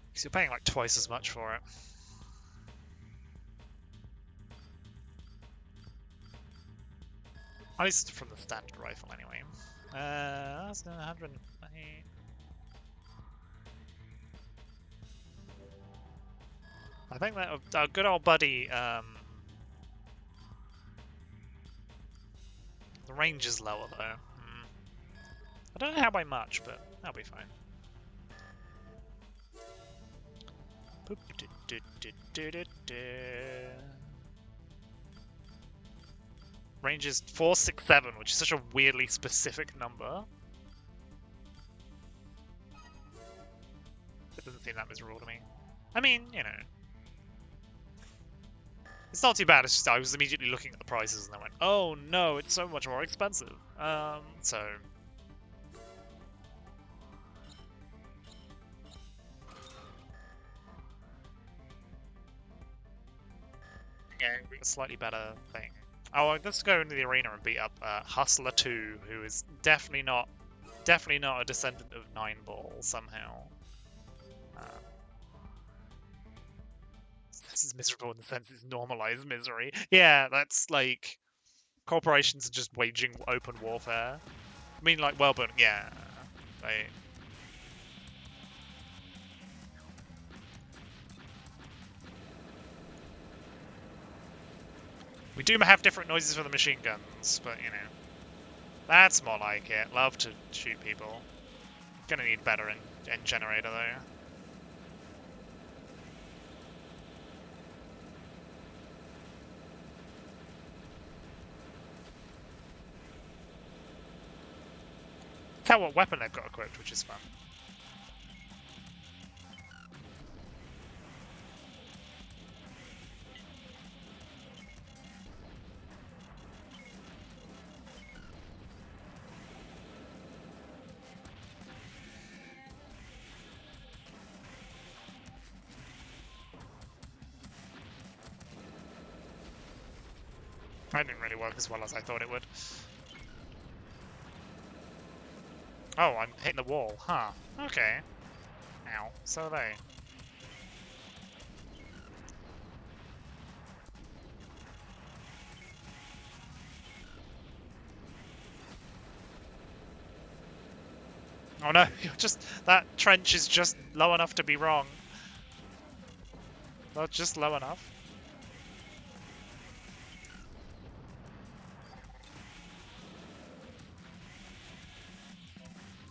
Because you're paying like twice as much for it. At least from the standard rifle, anyway. That's 100. I think that our good old buddy, the range is lower though. I don't know how by much, but that'll be fine. Range is 467, which is such a weirdly specific number. It doesn't seem that miserable to me. I mean, you know. It's not too bad, it's just I was immediately looking at the prices and I went, oh no, it's so much more expensive. So... yeah, a slightly better thing. Oh, let's go into the arena and beat up Hustler 2, who is definitely not a descendant of Nineball somehow. This is miserable in the sense it's normalized misery. Yeah, that's like corporations are just waging open warfare. I mean, like Wellburn, yeah. Like, we do have different noises for the machine guns, but you know, that's more like it. Love to shoot people. Gonna need better in generator though. Tell what weapon they've got equipped, which is fun. That didn't really work as well as I thought it would. Oh, I'm hitting the wall, huh? Okay. Ow, so are they. Oh no, that trench is just low enough to be wrong. Not just low enough.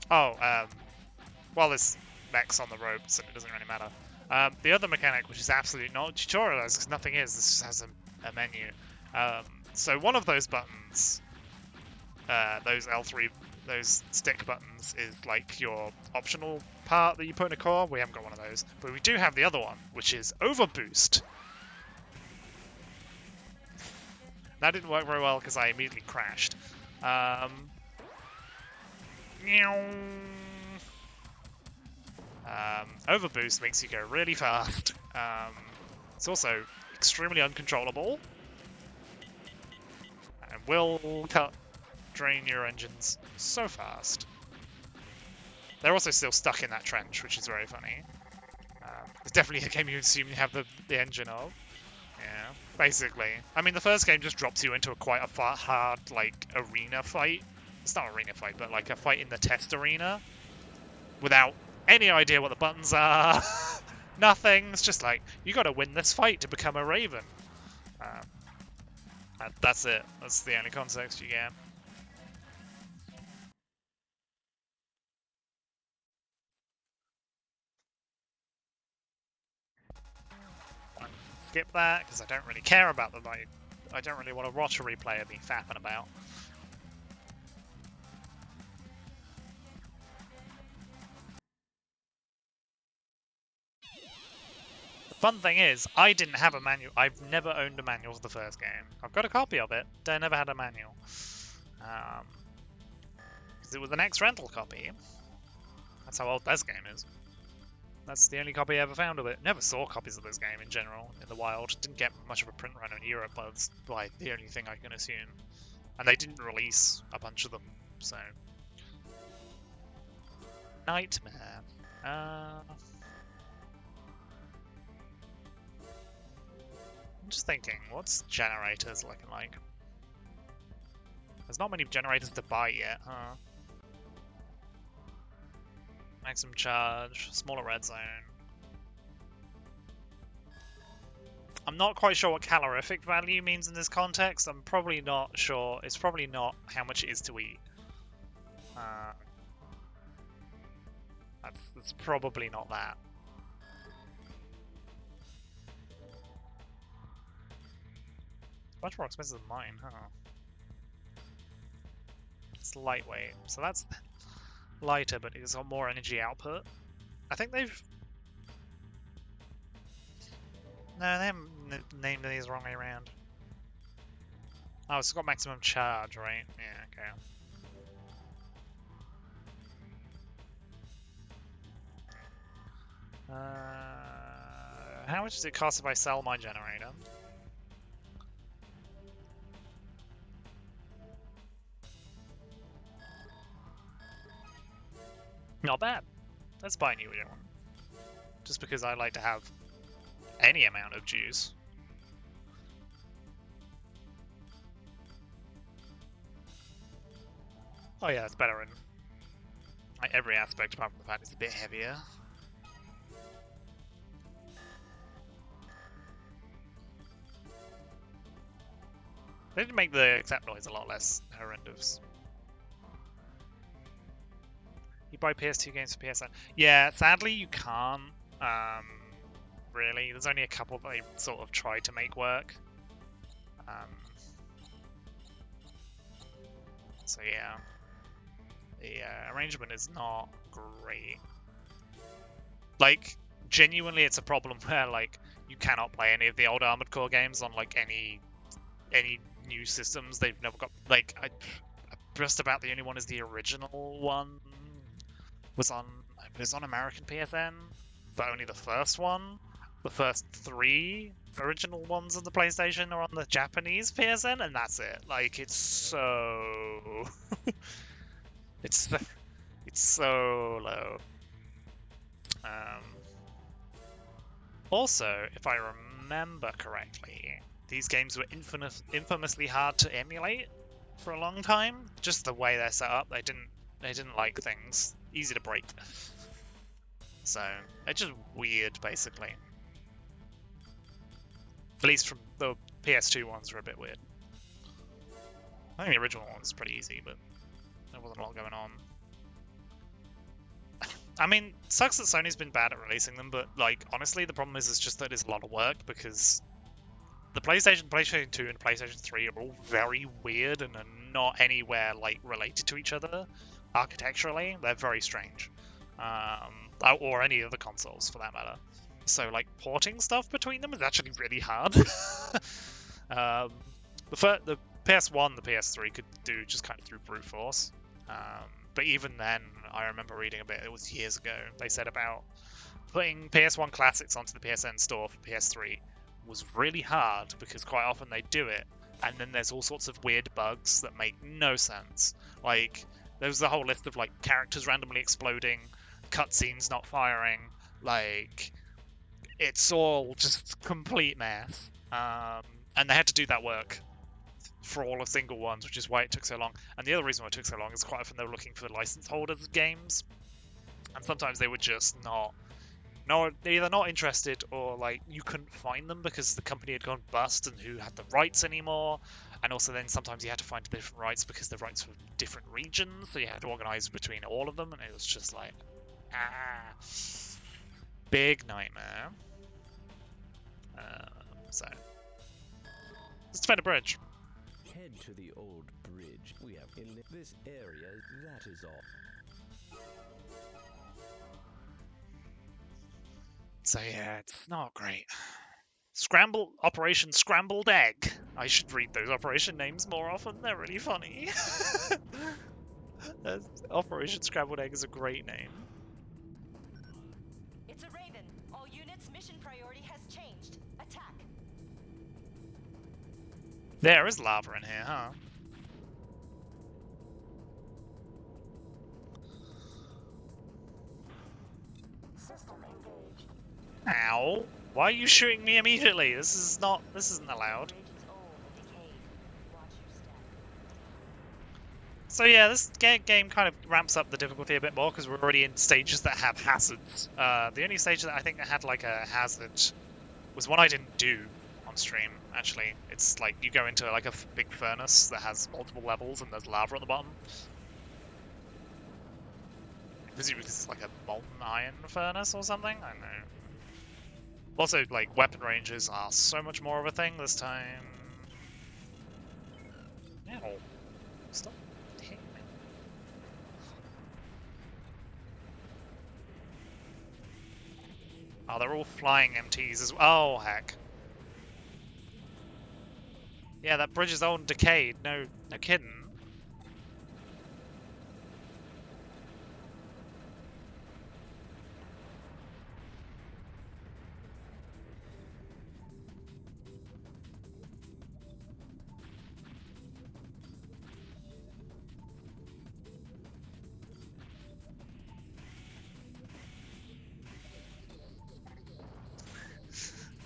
Oh, well, there's mechs on the ropes, and it doesn't really matter. The other mechanic, which is absolutely not tutorialized, because nothing is, this just has a menu. So one of those buttons, those L3, those stick buttons, is like your optional part that you put in a core. We haven't got one of those, but we do have the other one, which is overboost. That didn't work very well because I immediately crashed. Overboost makes you go really fast. It's also extremely uncontrollable. And will drain your engines so fast. They're also still stuck in that trench, which is very funny. It's definitely a game you assume you have the engine of. Yeah, basically. I mean, the first game just drops you into quite a hard, like, arena fight. It's not an arena fight, but like a fight in the test arena. Without any idea what the buttons are. Nothing. It's just like, you gotta win this fight to become a Raven. That's it. That's the only context you get. Skip that, because I don't really care about them. I don't really want a rotary player be fapping about. The fun thing is, I didn't have a manual. I've never owned a manual for the first game. I've got a copy of it, but I never had a manual. Because it was an ex-rental copy. That's how old this game is. That's the only copy I ever found of it. Never saw copies of this game in general in the wild. Didn't get much of a print run in Europe, but that's like the only thing I can assume. And they didn't release a bunch of them, so... Nightmare. I'm just thinking, what's generators looking like? There's not many generators to buy yet, huh? Maximum charge, smaller red zone. I'm not quite sure what calorific value means in this context. I'm probably not sure. It's probably not how much it is to eat. That's probably not that. It's much more expensive than mine, huh? It's lightweight, so that's lighter, but it's got more energy output. I think they've... No, they haven't named these the wrong way around. Oh, it's got maximum charge, right? Yeah, okay. How much does it cost if I sell my generator? Not bad. Let's buy a new one. Just because I like to have any amount of juice. Oh yeah, it's better in like every aspect apart from the fact it's a bit heavier. They did make the accept noise a lot less horrendous. You buy PS2 games for PSN? Yeah, sadly you can't. Really, there's only a couple that they sort of tried to make work. So yeah, the arrangement is not great. Like, genuinely, it's a problem where like you cannot play any of the old Armored Core games on like any new systems. They've never got like just about the only one is the original one was on American PSN, but only the first one. The first 3 original ones on the PlayStation are on the Japanese PSN, and that's it. Like, it's so it's so low. Also, if I remember correctly, these games were infamously hard to emulate for a long time. Just the way they're set up, they didn't like things easy to break. So they're just weird, basically. At least from the PS2 ones were a bit weird. I think the original one was pretty easy, but there wasn't a lot going on. I mean, sucks that Sony's been bad at releasing them, but like honestly, the problem is just that it's a lot of work because the PlayStation 2 and PlayStation 3 are all very weird and are not anywhere like related to each other architecturally. They're very strange, or any other consoles for that matter. So like porting stuff between them is actually really hard. The PS1, the PS3 could do just kind of through brute force. But even then, I remember reading a bit, it was years ago, they said about putting PS1 classics onto the PSN store for PS3 was really hard because quite often they do it, and then there's all sorts of weird bugs that make no sense. Like, there was a whole list of like characters randomly exploding, cutscenes not firing, like, it's all just complete mess. And they had to do that work for all the single ones, which is why it took so long. And the other reason why it took so long is quite often they were looking for license holders of games, and sometimes they were just either not interested or like you couldn't find them because the company had gone bust and who had the rights anymore. And also then sometimes you had to find the different rights because the rights were different regions, so you had to organize between all of them, and it was just like big nightmare. So let's defend a bridge. Head to the old bridge. We have in this area, that is all. So yeah, it's not great. Operation Scrambled Egg. I should read those operation names more often. They're really funny. Operation Scrambled Egg is a great name. It's a Raven. All units, mission priority has changed. Attack. There is lava in here, huh? System engaged. Ow! Why are you shooting me immediately? This isn't allowed. Region's old and decayed. Watch your step. So yeah, this game kind of ramps up the difficulty a bit more because we're already in stages that have hazards. The only stage that I think that had like a hazard was one I didn't do on stream, actually. It's like you go into like a big furnace that has multiple levels and there's lava at the bottom. Presumably this is like a molten iron furnace or something? I don't know. Also, like, weapon ranges are so much more of a thing this time. Ow. Stop hitting me. Oh, they're all flying MTs as well. Oh, heck. Yeah, that bridge is old and decayed. No kidding.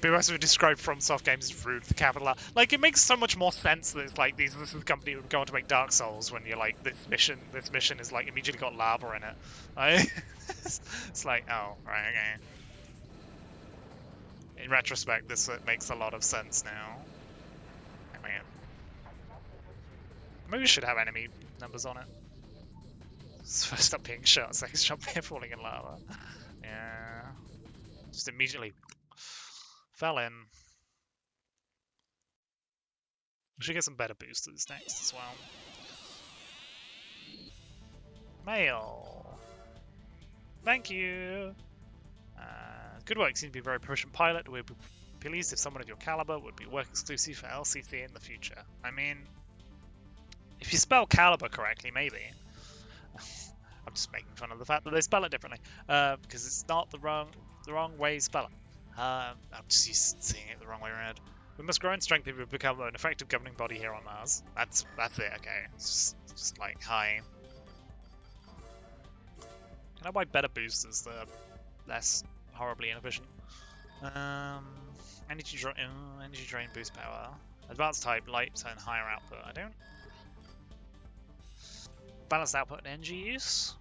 People also describe FromSoft games as rude with capital R. Like, it makes so much more sense that it's like this is the company who would go on to make Dark Souls when you're like, this mission is like immediately got lava in it. It's like, oh, right, okay. In retrospect, this makes a lot of sense now. I mean, maybe we should have enemy numbers on it. First up being shot, second shot being falling in lava. Yeah. Just immediately fell in. We should get some better boosters next as well. Mail. Thank you. Good work. Seem to be a very proficient pilot. We'd be pleased if someone of your caliber would be work exclusive for LCC in the future. I mean, if you spell caliber correctly, maybe. I'm just making fun of the fact that they spell it differently, because it's not the wrong way to spell it. I'm just used to seeing it the wrong way around. We must grow in strength if we become an effective governing body here on Mars. That's it. Okay, it's just like hi. Can I buy better boosters that are less horribly inefficient? Energy drain boost power. Advanced type, light and higher output. I don't. Balanced output and energy use.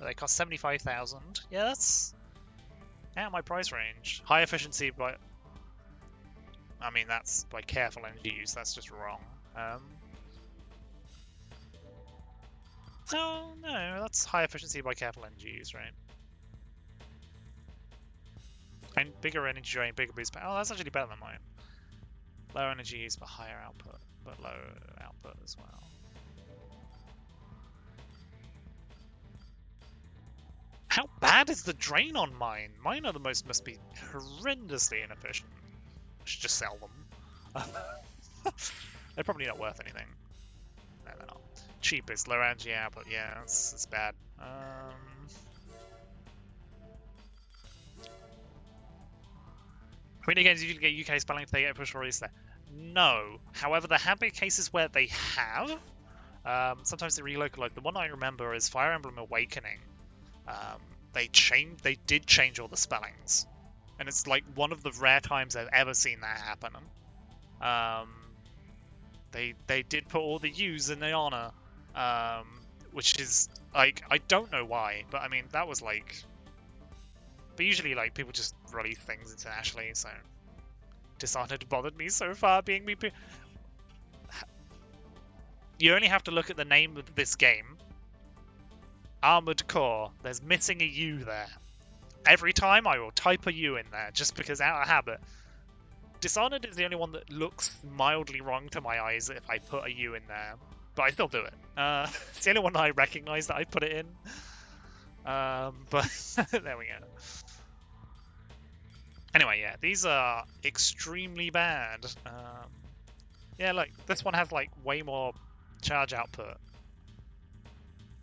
They cost 75,000. Yeah, that's out of my price range. High efficiency, but I mean that's by careful energy use. That's just wrong. No, that's high efficiency by careful energy use, right? And bigger energy drain, bigger boost power. Oh, that's actually better than mine. Low energy use, but higher output, but low output as well. How bad is the drain on mine? Mine must be horrendously inefficient. I should just sell them. They're probably not worth anything. No, they're not. Cheapest, low energy output, yeah, that's bad. How many games usually get UK spelling if they get pushed release there? No. However, there have been cases where they have. Sometimes they relocalize. The one I remember is Fire Emblem Awakening. They did change all the spellings, and it's like one of the rare times I've ever seen that happen. They did put all the U's in the honor, which is like I don't know why, but I mean that was like. But usually like people just release things internationally, so Dishonored bothered me so far being me. You only have to look at the name of this game. Armored Core. There's missing a U there. Every time I will type a U in there, just because out of habit. Dishonored is the only one that looks mildly wrong to my eyes if I put a U in there. But I still do it. It's the only one I recognize that I put it in. But there we go. Anyway, yeah, these are extremely bad. Yeah, look, this one has like way more charge output.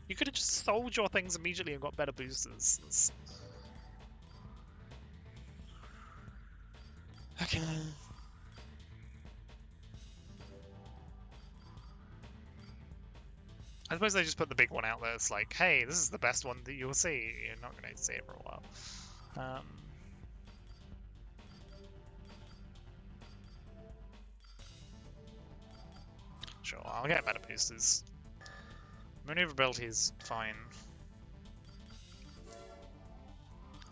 You could have just sold your things immediately and got better boosters. Okay. I suppose they just put the big one out there. It's like, hey, this is the best one that you'll see. You're not going to see it for a while. Sure, I'll get better boosters. Maneuverability is fine.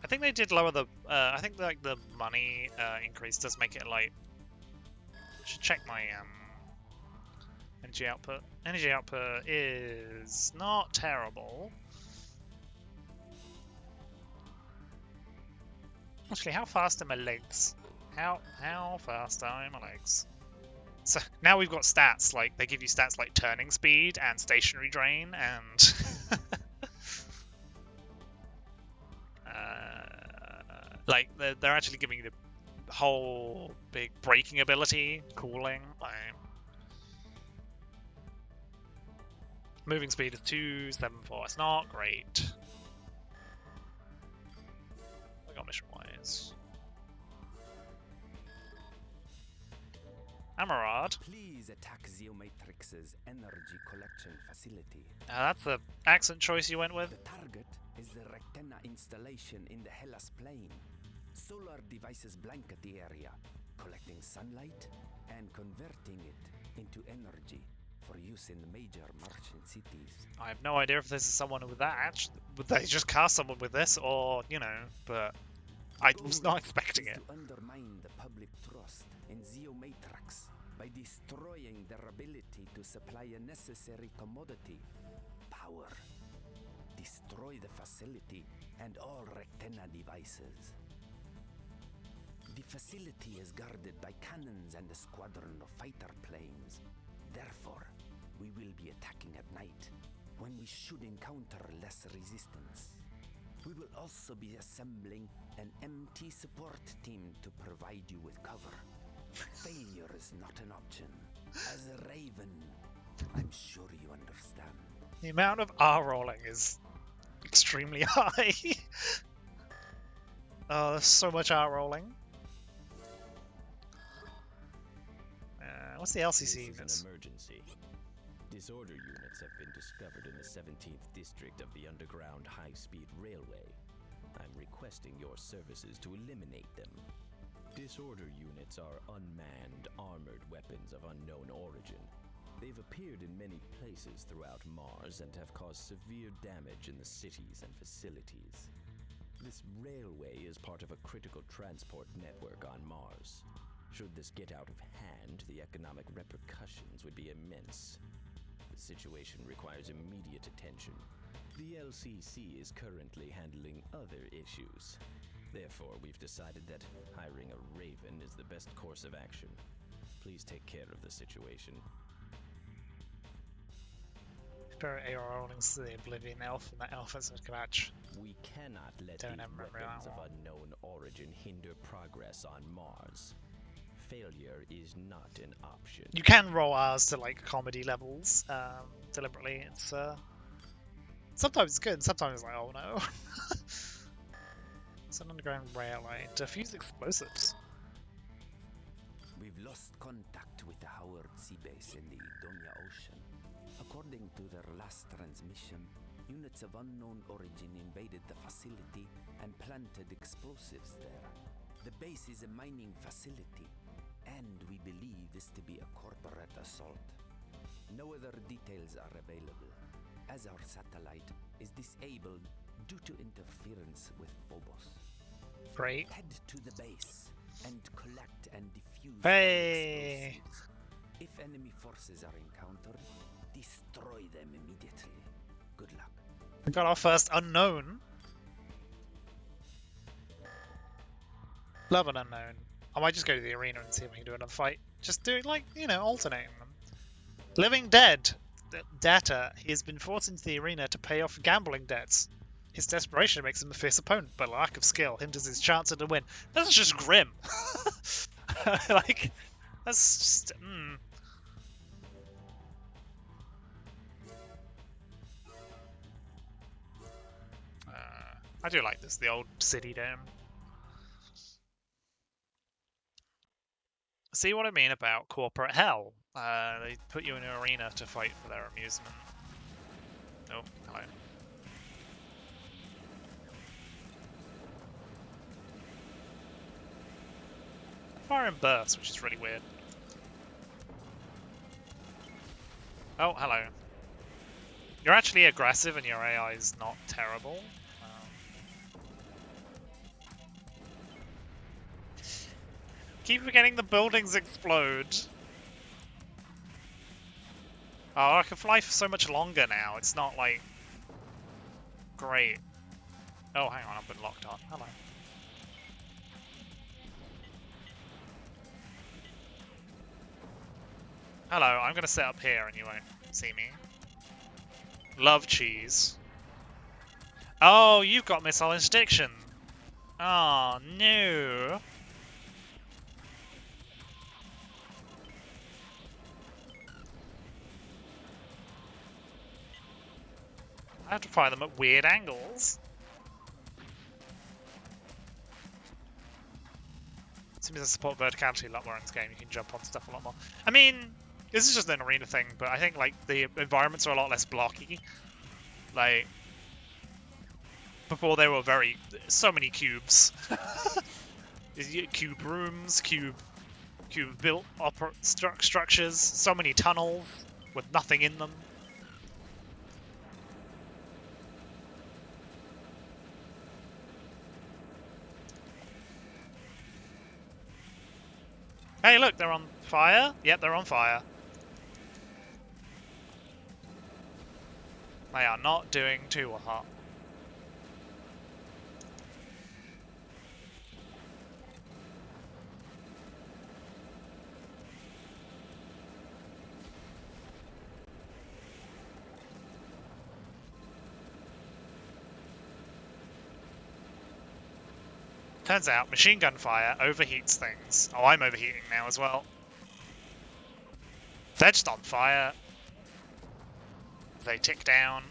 I think they did lower the. I think like the money increase does make it like. Should check my energy output. Energy output is not terrible. Actually, how fast are my legs? How fast are my legs? So now we've got stats, like, they give you stats like turning speed and stationary drain, and... like, they're actually giving you the whole big braking ability, cooling, like... Moving speed is 274, it's not great. We got mission-wise. Amarad. Please attack Zeomatrix's energy collection facility. That's the accent choice you went with. The target is the Rectenna installation in the Hellas Plain. Solar devices blanket the area, collecting sunlight and converting it into energy for use in the major merchant cities. I have no idea if this is someone with that. Would they just cast someone with this, or, you know, but I was not expecting it. To undermine the public trust in Zeomatrix by destroying their ability to supply a necessary commodity, power. Destroy the facility and all Rectenna devices. The facility is guarded by cannons and a squadron of fighter planes. Therefore, we will be attacking at night, when we should encounter less resistance. We will also be assembling an MT support team to provide you with cover. Failure is not an option. As a Raven, I'm sure you understand. The amount of R rolling is extremely high. Oh, there's so much R rolling. What's the LCC units? This is an emergency. Disorder units have been discovered in the 17th district of the underground high-speed railway. I'm requesting your services to eliminate them. Disorder units are unmanned, armored weapons of unknown origin. They've appeared in many places throughout Mars and have caused severe damage in the cities and facilities. This railway is part of a critical transport network on Mars. Should this get out of hand, the economic repercussions would be immense. The situation requires immediate attention. The LCC is currently handling other issues. Therefore, we've decided that hiring a Raven is the best course of action. Please take care of the situation. Spirit AR rolling's the Oblivion Elf, and that elf is a match. We cannot let Don't these remember weapons that of one. unknown origin hinder progress on Mars. failure is not an option. You can roll R's to like comedy levels deliberately. It's sometimes it's good, and sometimes it's like, oh no. It's an underground railway. Defuse explosives. We've lost contact with the Howard Sea Base in the Idonia Ocean. According to their last transmission, units of unknown origin invaded the facility and planted explosives there. The base is a mining facility, and we believe this to be a corporate assault. No other details are available, as our satellite is disabled due to interference with Phobos. Great. Head to the base and collect and defuse Hey. explosives. If enemy forces are encountered, destroy them immediately. Good luck. We got our first unknown. Love an unknown. I might just go to the arena and see if we can do another fight. Just do it like, you know, alternating them. Living Dead. Data. He has been forced into the arena to pay off gambling debts. His desperation makes him a fierce opponent, but lack of skill hinders his chance at a win. That's just grim. Like, that's just... I do like this, the old city dome. See what I mean about corporate hell? They put you in an arena to fight for their amusement. Oh, hello. Fire and burst, which is really weird. Oh, hello. You're actually aggressive and your AI is not terrible. Keep forgetting the buildings explode. Oh, I can fly for so much longer now. It's not like... great. Oh, hang on, I've been locked on. Hello. Hello, I'm gonna sit up here and you won't see me. Love cheese. Oh, you've got missile interdiction. Oh, no. I have to fire them at weird angles. Seems to support verticality a lot more in this game. You can jump on stuff a lot more. I mean, this is just an arena thing, but I think like the environments are a lot less blocky. Like before, they were so many cubes, cube rooms, cube built structures, so many tunnels with nothing in them. Hey, look, they're on fire. Yep, they're on fire. They are not doing too hot. Turns out machine gun fire overheats things. Oh, I'm overheating now as well. They're just on fire. They tick down.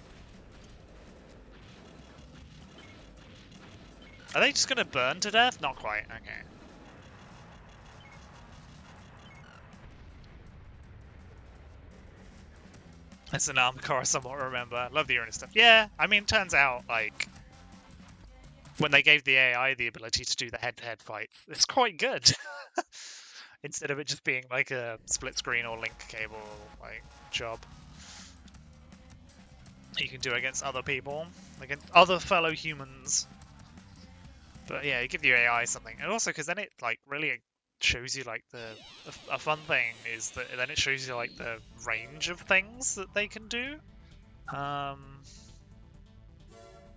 Are they just gonna burn to death? Not quite, okay. It's an armed core I somewhat remember. Love the arena stuff. Yeah, I mean, turns out, like, when they gave the AI the ability to do the head-to-head fight, it's quite good. Instead of it just being like a split screen or link cable like job. You can do against other people, against other fellow humans. But yeah, you give the AI something, and also because then it like really shows you like a fun thing is that then it shows you like the range of things that they can do.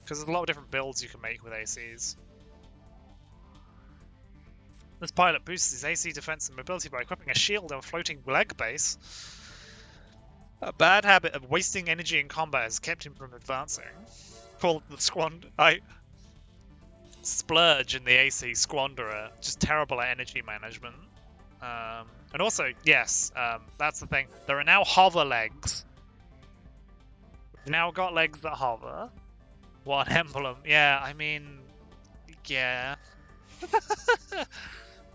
Because there's a lot of different builds you can make with ACs. This pilot boosts his AC defense and mobility by equipping a shield and a floating leg base. A bad habit of wasting energy in combat has kept him from advancing. Called the Splurge in the AC Squanderer. Just terrible at energy management. And also, yes, that's the thing. There are now hover legs. We've now got legs that hover. What an emblem. Yeah, I mean, yeah.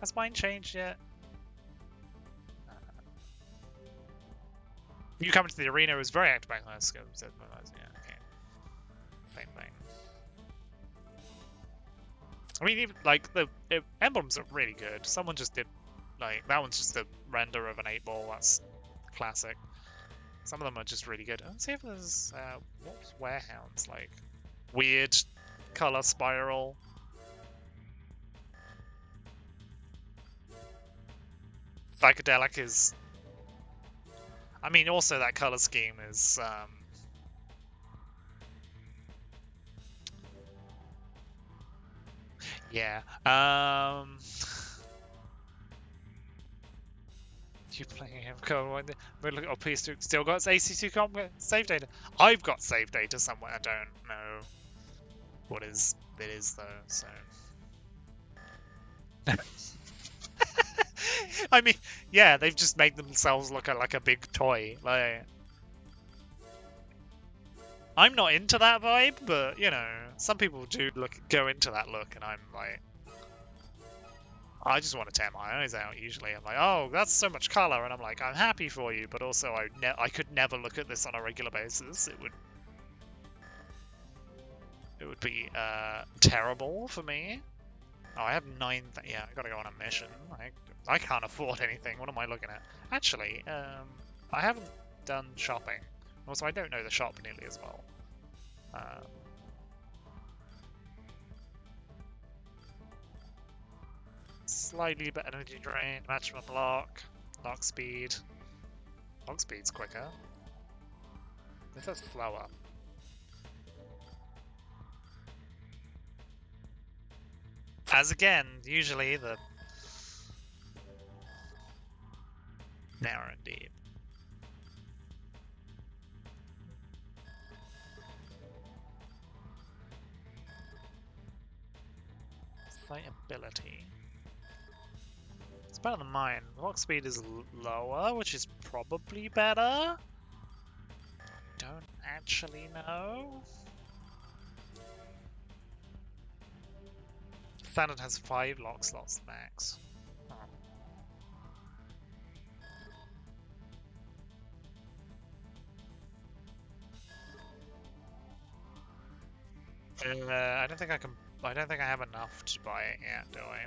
Has mine changed yet? You coming to the arena was very active back last go. Yeah, okay. Same thing. I mean, even like the emblems are really good. Someone just did like that one's just a render of an 8-ball. That's classic. Some of them are just really good. Let's see if there's what's Warehounds like? Weird color spiral. Psychedelic is. I mean, also that color scheme is. Yeah. You playing him? We look at PS2. Still got AC2 save data. I've got save data somewhere. I don't know what it is though. So. I mean, yeah, they've just made themselves look like a big toy. Like, I'm not into that vibe, but you know, some people do go into that look, and I'm like, I just want to tear my eyes out. Usually, I'm like, oh, that's so much color, and I'm like, I'm happy for you, but also I could never look at this on a regular basis. It would be terrible for me. Oh, I have 9. Yeah, I gotta go on a mission. I can't afford anything. What am I looking at? Actually, I haven't done shopping. Also, I don't know the shop nearly as well. Slightly better energy drain, maximum lock speed. Lock speed's quicker. This is slower. As again, usually the narrow indeed. Slight ability. It's better than mine. Lock speed is lower, which is probably better. Don't actually know. Standard has 5 lock slots max. Oh. I don't think I can. I don't think I have enough to buy it yet, do I?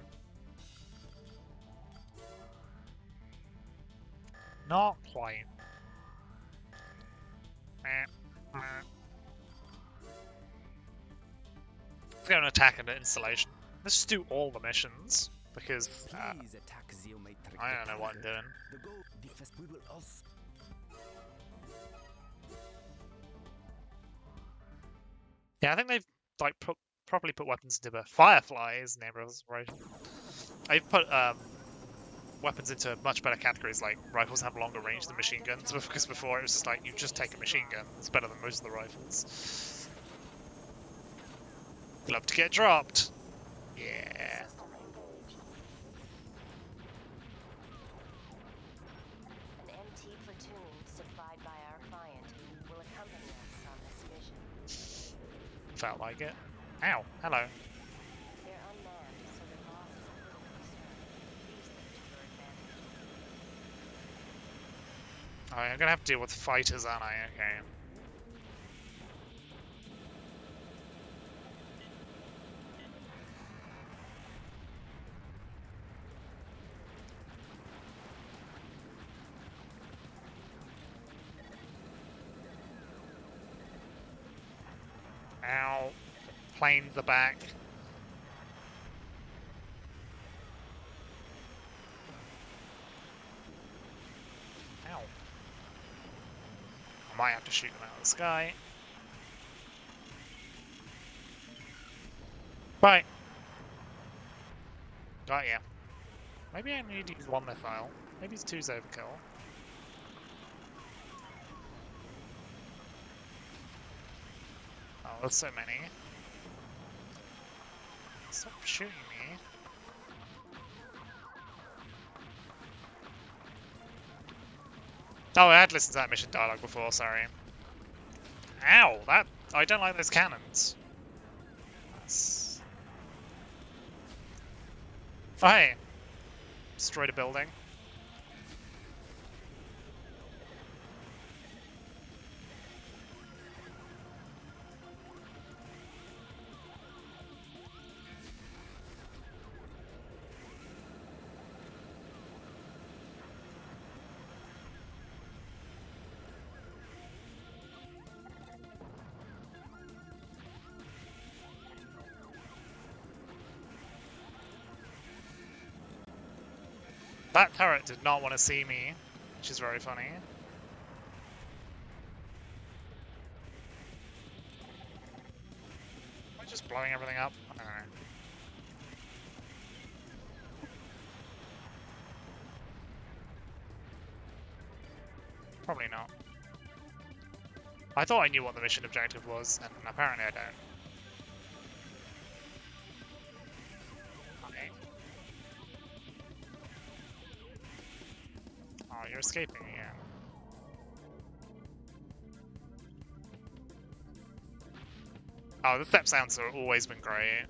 Not quite. Let's go and attack into installation. Let's just do all the missions because I don't know what I'm doing. Yeah, I think they've like properly put weapons into Fireflies neighborhoods, right? I've put weapons into much better categories. Like rifles have longer range than machine guns, because before it was just like you just take a machine gun. It's better than most of the rifles. Love to get dropped. Yeah. An MT platoon supplied by our client will accompany us on this mission. Felt like it. Ow. Hello. They're unmanned, so their loss is a little concern. Use them to your advantage. Alright, I'm gonna have to deal with fighters, aren't I? Okay. Ow. Planes are back. Ow. I might have to shoot them out of the sky. Right. Got ya. Maybe I need to use 1 missile. Maybe it's 2's overkill. Oh, there's so many. Stop shooting me. Oh, I had listened to that mission dialogue before, sorry. Ow! I don't like those cannons. That's... Oh, hey! Destroyed a building. That turret did not want to see me, which is very funny. Am I just blowing everything up? I don't know. Probably not. I thought I knew what the mission objective was, and apparently I don't. Okay. Oh, you're escaping again. Oh, the step sounds have always been great.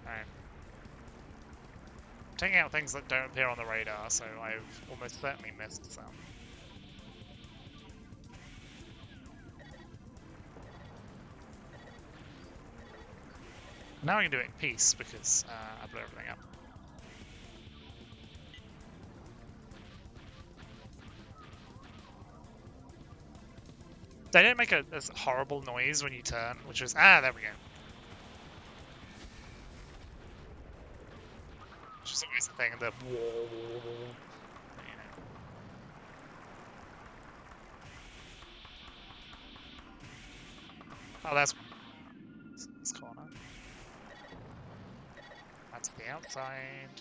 Right. I'm taking out things that don't appear on the radar, so I've almost certainly missed some. Now I can do it in peace because I blew everything up. They don't make a horrible noise when you turn, which is there we go. Which is always the thing, the Oh, that's this corner. That's the outside.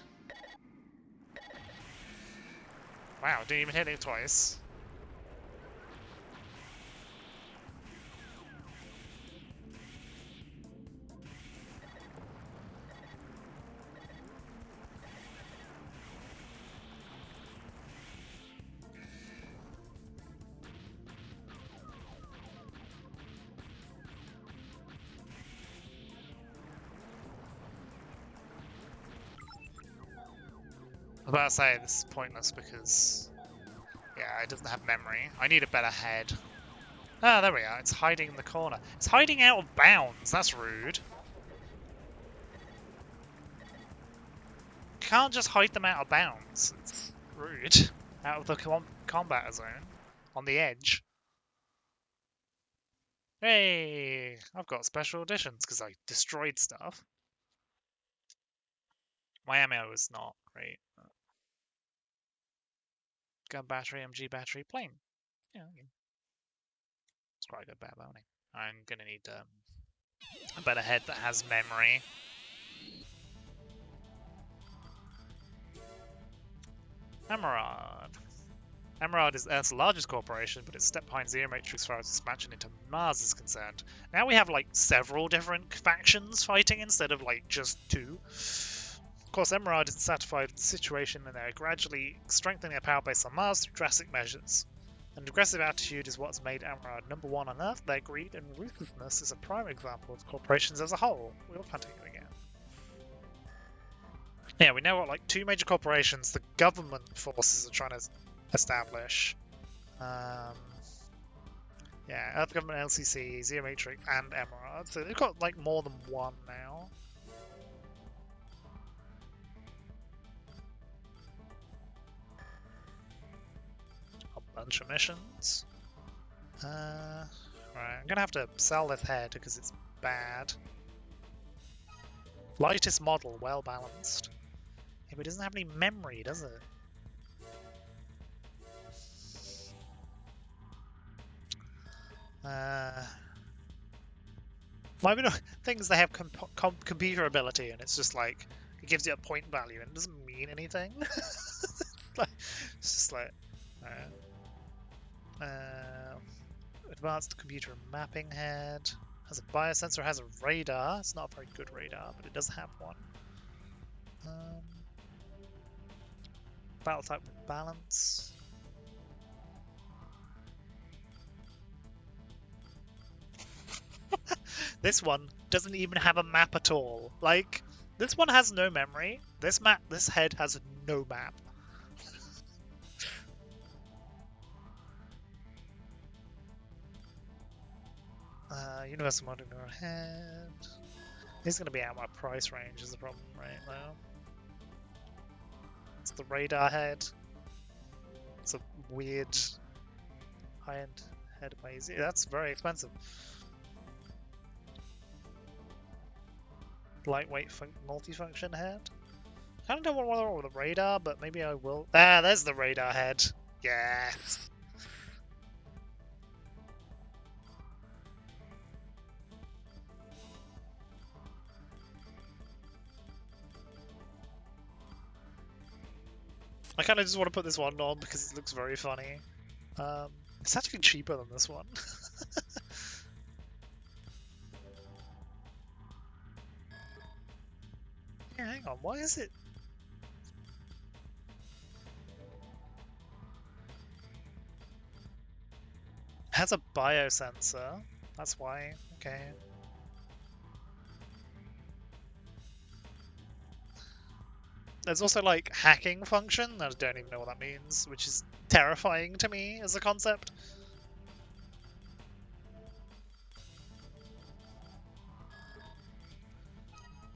Wow, didn't even hit it twice. I was about to say this is pointless because yeah, it doesn't have memory. I need a better head. Ah, there we are. It's hiding in the corner. It's hiding out of bounds. That's rude. You can't just hide them out of bounds. It's rude. Out of the combat zone. On the edge. Hey! I've got special editions because I destroyed stuff. My ammo is not great. Gun battery, MG battery, plane. Yeah, it's quite a good bad bounty. I'm gonna need a better head that has memory. Emerald. Emerald is Earth's largest corporation, but it's stepped behind Zero Matrix as far as expansion into Mars is concerned. Now we have like several different factions fighting instead of like just two. Of course, Emerald is satisfied with the situation and they're gradually strengthening their power base on Mars through drastic measures. An aggressive attitude is what's made Emerald #1 on Earth. Their greed and ruthlessness is a prime example of corporations as a whole. We'll continue again. Yeah, we know what like two major corporations the government forces are trying to establish. Yeah, Earth Government, LCC, Zero Matrix, and Emerald. So they've got like more than one now. A bunch of missions. Right, I'm gonna have to sell this head because it's bad. Lightest model, well balanced. Yeah, but it doesn't have any memory, does it? Why would things they have computer ability and it's just like it gives you a point value and it doesn't mean anything? It's just like Advanced computer mapping head. Has a biosensor, has a radar. It's not a very good radar, but it does have one. Battle type with balance. This one doesn't even have a map at all. Like, this one has no memory. This head has no map. Universal modular head. He's gonna be out of my price range is the problem right now. It's the radar head. It's a weird high-end head by easy. That's very expensive. Lightweight multifunction head. I don't know what wrong with the radar, but maybe I will. Ah, there's the radar head. Yes. I kind of just want to put this one on because it looks very funny. It's actually cheaper than this one. Yeah, hang on, why is it? It has a biosensor. That's why. Okay. There's also like hacking function. I don't even know what that means, which is terrifying to me as a concept.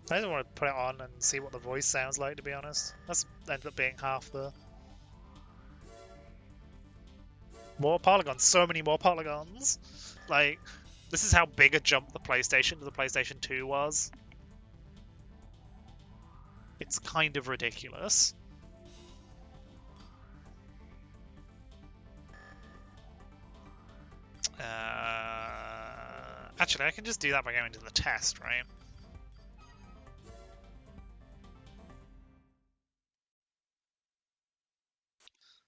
I just want to put it on and see what the voice sounds like, to be honest. That's ended up being half the... More polygons, so many more polygons. Like, this is how big a jump the PlayStation to the PlayStation 2 was. It's kind of ridiculous. Actually, I can just do that by going to the test, right?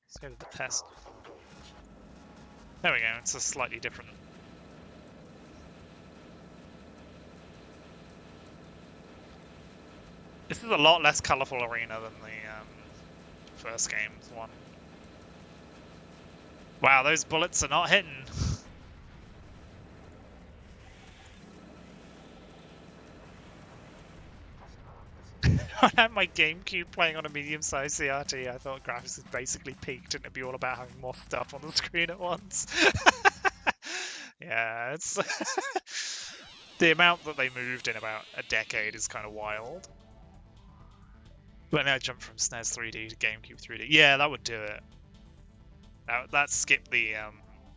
Let's go to the test. There we go, it's a slightly different. This is a lot less colourful arena than the first game's one. Wow, those bullets are not hitting. I had my GameCube playing on a medium-sized CRT. I thought graphics had basically peaked and it'd be all about having more stuff on the screen at once. Yeah, it's the amount that they moved in about a decade is kind of wild. But now I jumped from SNES 3D to GameCube 3D. Yeah, that would do it. That skipped the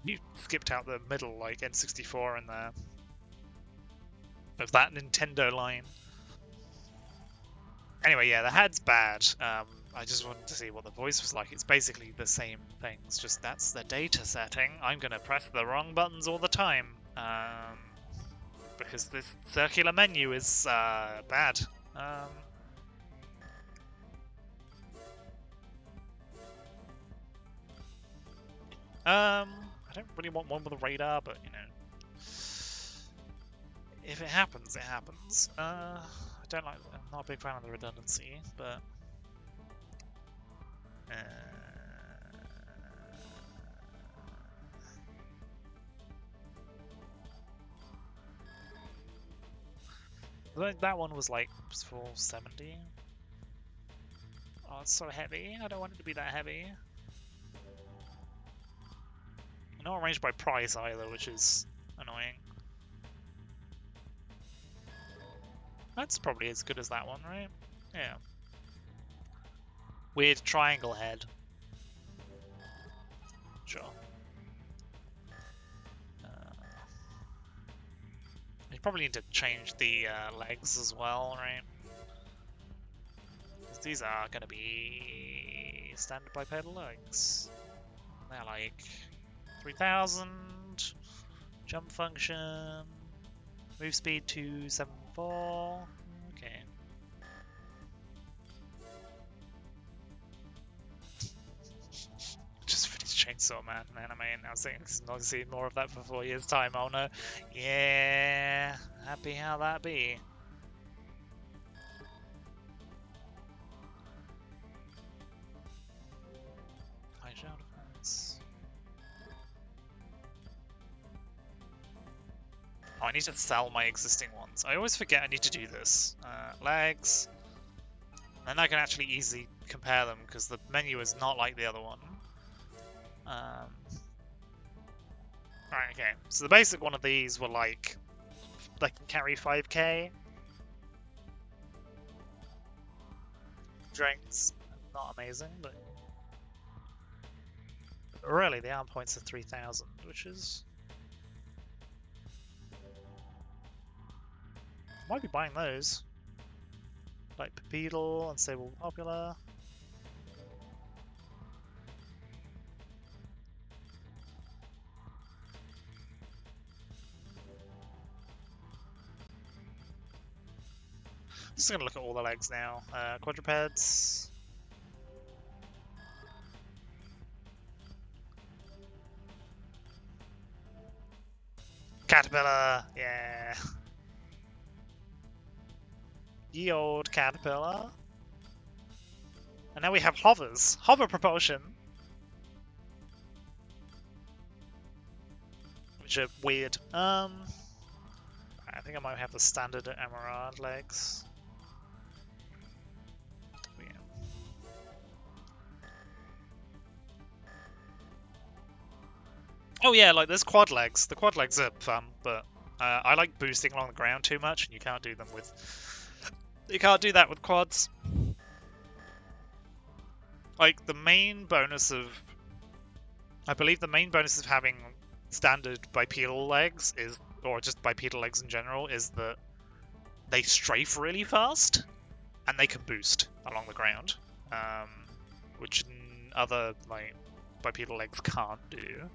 you skipped out the middle like N64 in there of that Nintendo line. Anyway, yeah, the head's bad. I just wanted to see what the voice was like. It's basically the same things, just that's the data setting. I'm gonna press the wrong buttons all the time because this circular menu is bad. I don't really want one with a radar, but you know, if it happens, it happens. I don't like. I'm not a big fan of the redundancy, but. That one was like 470. Oh, it's so heavy. I don't want it to be that heavy. Not arranged by price either, which is annoying. That's probably as good as that one, right? Yeah. Weird triangle head. Sure. You probably need to change the legs as well, right? Because these are going to be standard bipedal legs. They're like 3000, jump function, move speed 274. Okay. Just finished Chainsaw Man anime, and I was thinking not going to see more of that for 4 years' time. Oh no. Yeah, happy how that be. High shell defense. Oh, I need to sell my existing ones. I always forget I need to do this. Legs. And I can actually easily compare them because the menu is not like the other one. Right, okay. So the basic one of these were like, they can carry 5k. Strengths, not amazing, but really the arm points are 3,000, which is... I might be buying those. Like Pepedal, Unstable Popular. Just gonna look at all the legs now. Quadrupeds. Caterpillar, yeah. Ye old caterpillar. And now we have hovers. Hover propulsion. Which are weird. I think I might have the standard emerald legs. Yeah. Oh yeah, like there's quad legs. The quad legs are fun, but I like boosting along the ground too much, and you can't do them with... You can't do that with quads. Like, the main bonus of... I believe the main bonus of having standard bipedal legs is, or just bipedal legs in general, is that they strafe really fast, and they can boost along the ground, which other like bipedal legs can't do.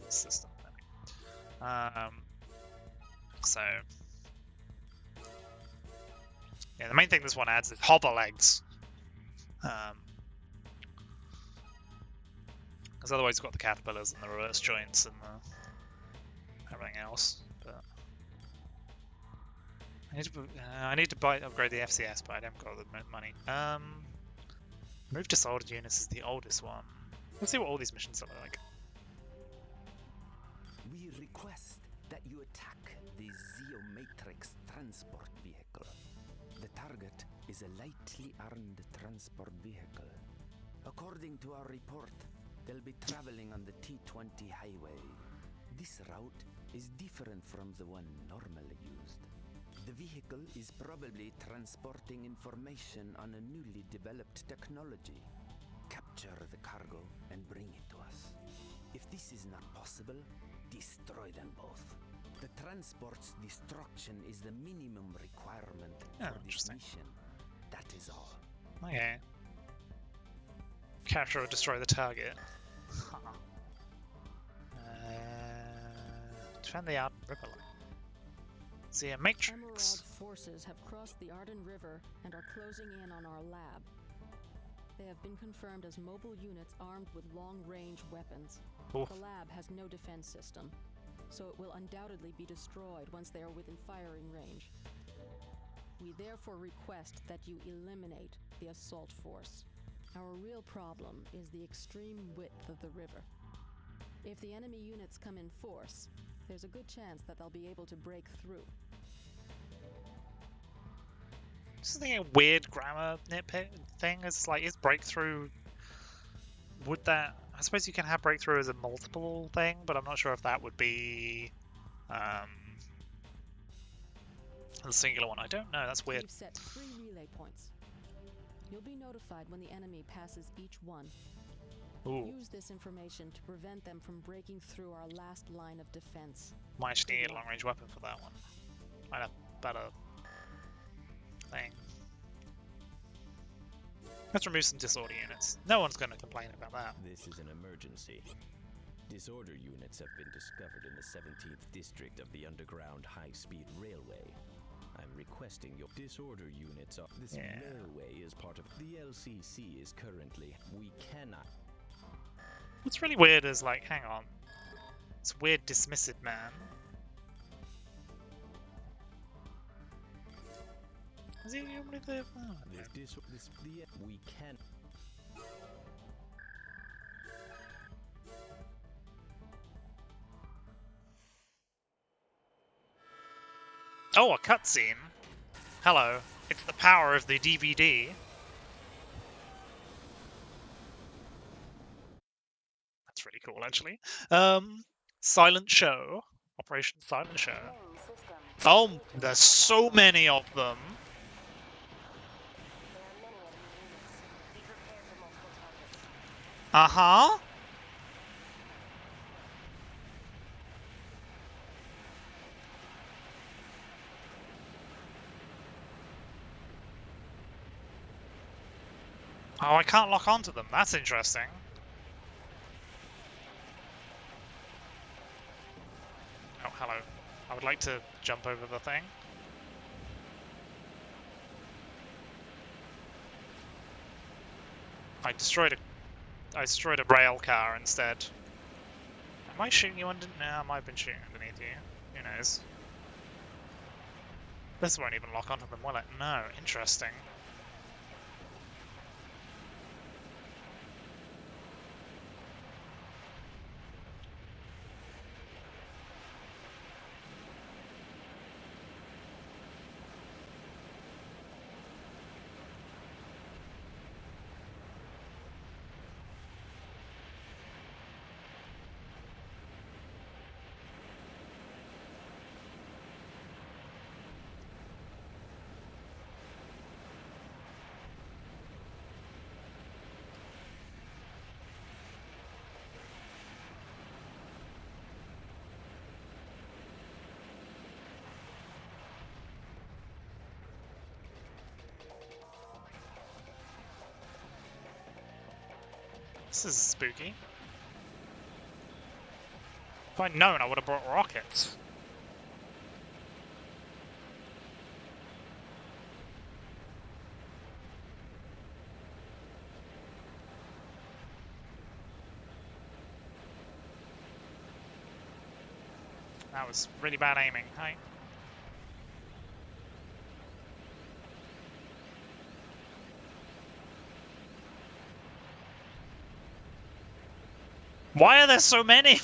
System. So yeah, the main thing this one adds is hover legs. Because otherwise you've got the caterpillars and the reverse joints and everything else. But I need to upgrade the FCS, but I haven't got the money. Move disordered units is the oldest one. Let's see what all these missions are like. We request that you attack the Zeomatrix transport vehicle. The target is a lightly armed transport vehicle. According to our report, they'll be traveling on the T20 highway. This route is different from the one normally used. The vehicle is probably transporting information on a newly developed technology. Capture the cargo and bring it to us. If this is not possible, destroy them both. The transport's destruction is the minimum requirement for this mission. That is all. Okay. Capture or destroy the target. Defend the Arden River line. See a matrix. Emerald forces have crossed the Arden River and are closing in on our lab. They have been confirmed as mobile units armed with long-range weapons. Oof. The lab has no defense system, so it will undoubtedly be destroyed once they are within firing range. We therefore request that you eliminate the assault force. Our real problem is the extreme width of the river. If the enemy units come in force, there's a good chance that they'll be able to break through. Just thinking a weird grammar nitpick thing. It's like, is breakthrough... Would that... I suppose you can have breakthrough as a multiple thing, but I'm not sure if that would be... the singular one. I don't know, that's weird. We've set 3 relay points. You'll be notified when the enemy passes each one. Ooh. Use this information to prevent them from breaking through our last line of defense. Might actually need a long-range weapon for that one. Might have better thing. Let's remove some disorder units. No one's going to complain about that. This is an emergency. Disorder units have been discovered in the 17th district of the underground high-speed railway. I'm requesting your disorder units up. This railway is part of the LCC is currently... We cannot... What's really weird is, like, hang on. It's weird dismissive man. Is he only the... Oh, We can. oh, a cutscene. Hello. It's the power of the DVD. That's really cool, actually. Silent Show. Operation Silent Show. Oh, there's so many of them. Uh-huh. Oh, I can't lock onto them. That's interesting. Oh, hello. I would like to jump over the thing. I destroyed a rail car instead. Am I shooting you under? No, I might have been shooting underneath you. Who knows? This won't even lock onto them, will it? No. Interesting. This is spooky. If I'd known, I would have brought rockets. That was really bad aiming. Hi. Why are there so many?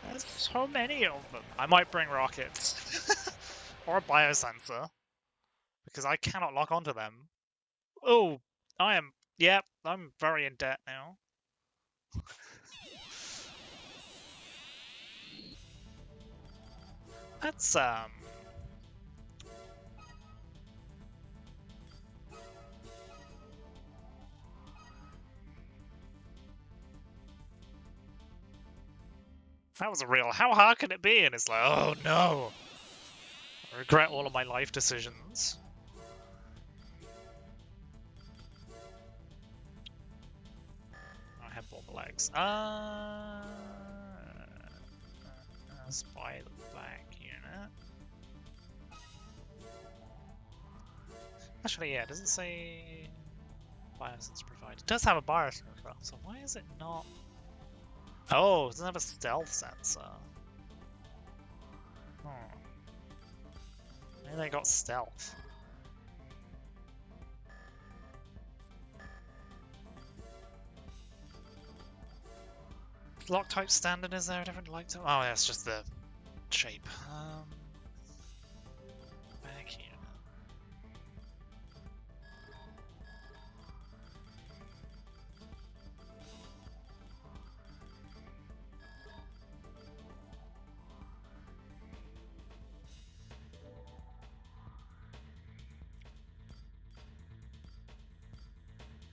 There's so many of them. I might bring rockets. Or a biosensor. Because I cannot lock onto them. Oh, yep, I'm very in debt now. That's, that was a real, how hard can it be? And it's like, oh no! I regret all of my life decisions. I have all the legs. Spy the back unit. Actually, yeah, does it say biosensor provided? It does have a biosensor, so why is it not? Oh, it doesn't have a stealth sensor. Maybe they got stealth. Lock type standard, is there a different lock type? Oh, yeah, it's just the shape. Back here.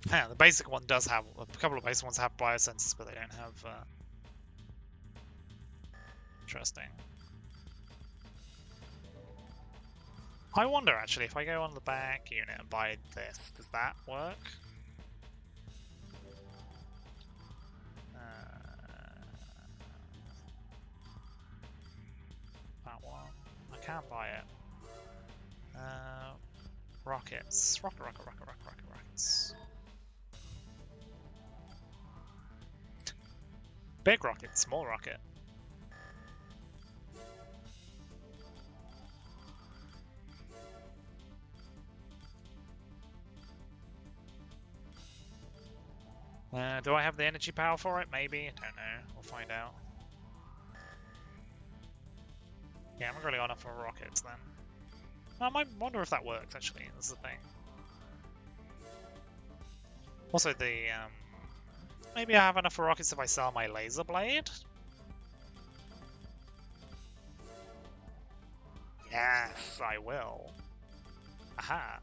Yeah, the basic one does have, a couple of basic ones have biosensors, but they don't have, interesting. I wonder actually if I go on the back unit and buy this, does that work? That one. I can't buy it. Rockets. Rockets. Big rocket, small rocket. Do I have the energy power for it? Maybe. I don't know. We'll find out. Yeah, I'm really on it for rockets then. I might wonder if that works actually. This is the thing. Also, maybe I have enough for rockets if I sell my laser blade. Yes, I will. Aha.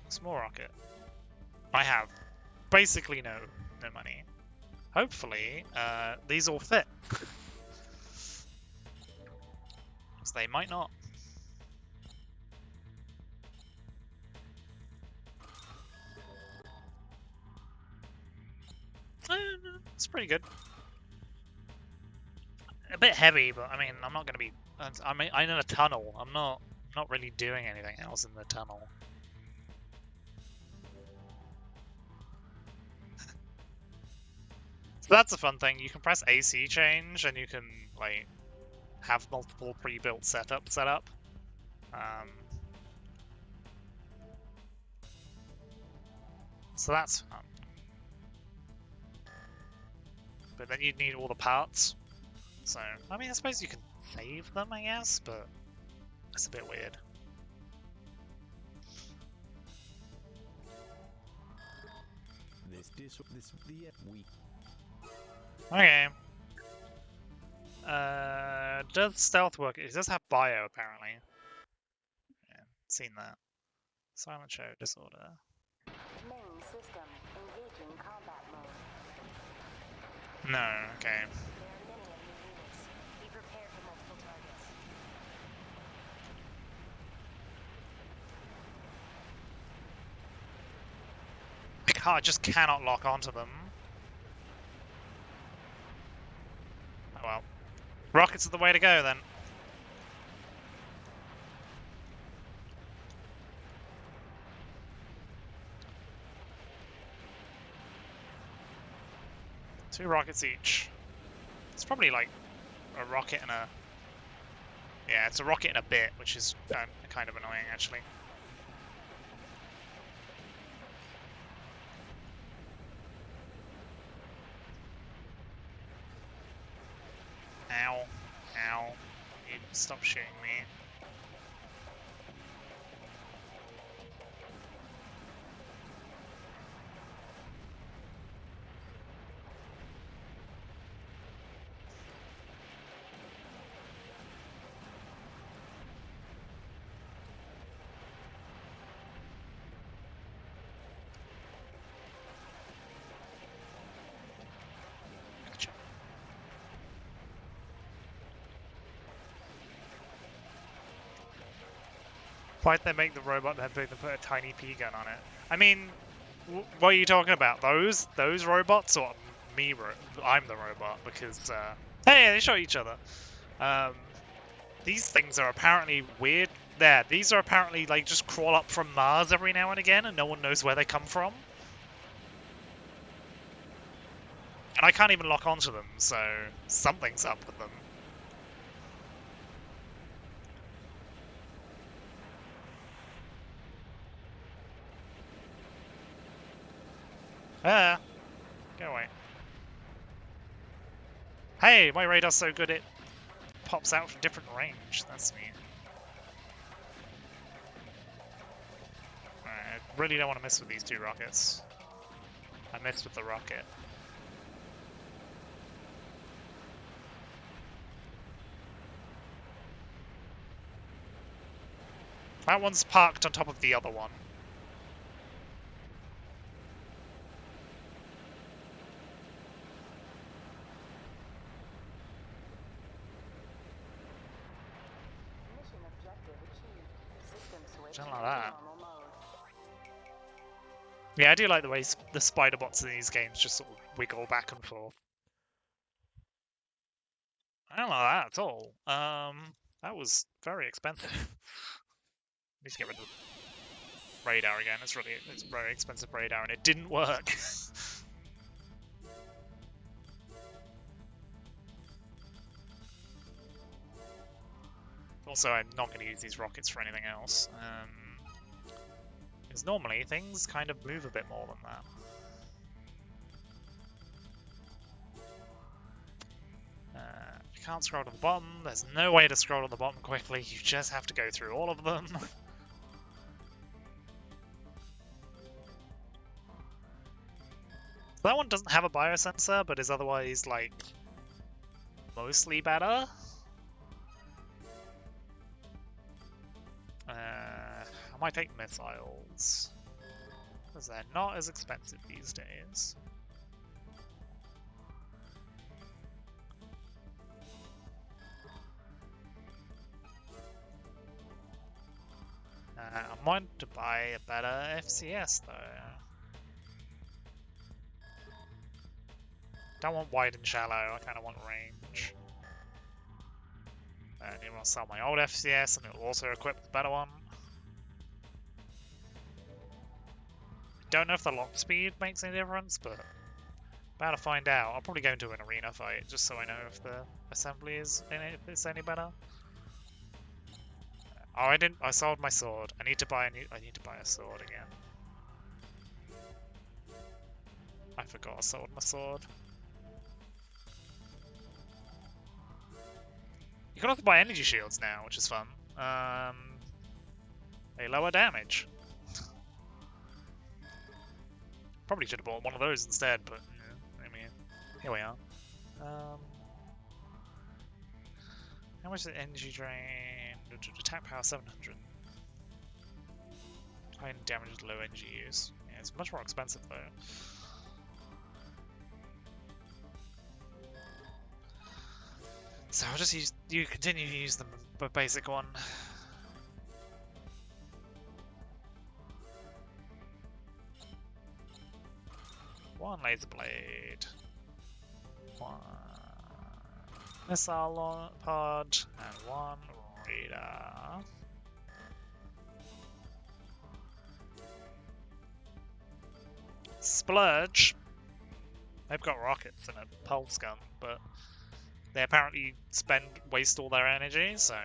Small rocket. I have basically no money. Hopefully, these all fit. Because they might not. It's pretty good. A bit heavy, but I mean, I'm not going to be. I'm in a tunnel. I'm not really doing anything else in the tunnel. So that's a fun thing. You can press AC change, and you can like have multiple pre-built setups set up. So that's fun. But then you'd need all the parts. So, I mean, I suppose you can save them, I guess, but it's a bit weird. Okay. Does stealth work? It does have bio, apparently. Yeah, seen that. Silent show disorder. Main system engaging combat mode. No, okay. There are many enemy units. Be prepared for multiple targets. I just cannot lock onto them. Oh well. Rockets are the way to go then. Two rockets each. It's probably like a rocket and a... Yeah, it's a rocket and a bit, which is kind of annoying actually. Ow. Ow. You stop shooting me. Gotcha. Why'd they make the robot then put a tiny P gun on it? I mean, what are you talking about? Those robots or me? I'm the robot because hey, they shot each other. These things are apparently weird. There, these are apparently like just crawl up from Mars every now and again, and no one knows where they come from. And I can't even lock onto them, so something's up with them. Ah, go away. Hey, my radar's so good it pops out from different range. That's neat. Alright, I really don't want to mess with these two rockets. I messed with the rocket. That one's parked on top of the other one. Something like that. Yeah, I do like the way the spider bots in these games just sort of wiggle back and forth. I don't like that at all. That was very expensive. Need to get rid of the radar again. It's very expensive radar, and it didn't work. Also, I'm not going to use these rockets for anything else. Because normally things kind of move a bit more than that. You can't scroll to the bottom. There's no way to scroll to the bottom quickly. You just have to go through all of them. That one doesn't have a biosensor, but is otherwise, like, mostly better. I might take missiles, because they're not as expensive these days. I want to buy a better FCS though. Don't want wide and shallow, I kind of want range. And I want to sell my old FCS and it will also equip the better one. Don't know if the lock speed makes any difference, but about to find out. I'll probably go into an arena fight just so I know if the assembly is in it, if it's any better. Oh, I sold my sword. I need to buy a sword again. I forgot I sold my sword. You can also buy energy shields now, which is fun. They lower damage. Probably should have bought one of those instead, but yeah, I mean, here we are. How much is the energy drain? Attack power 700. High damage with low energy use. Yeah, it's much more expensive though. So I'll just continue to use the basic one. One laser blade. One missile pod. And one radar. Splurge. They've got rockets and a pulse gun, but they apparently waste all their energy, so...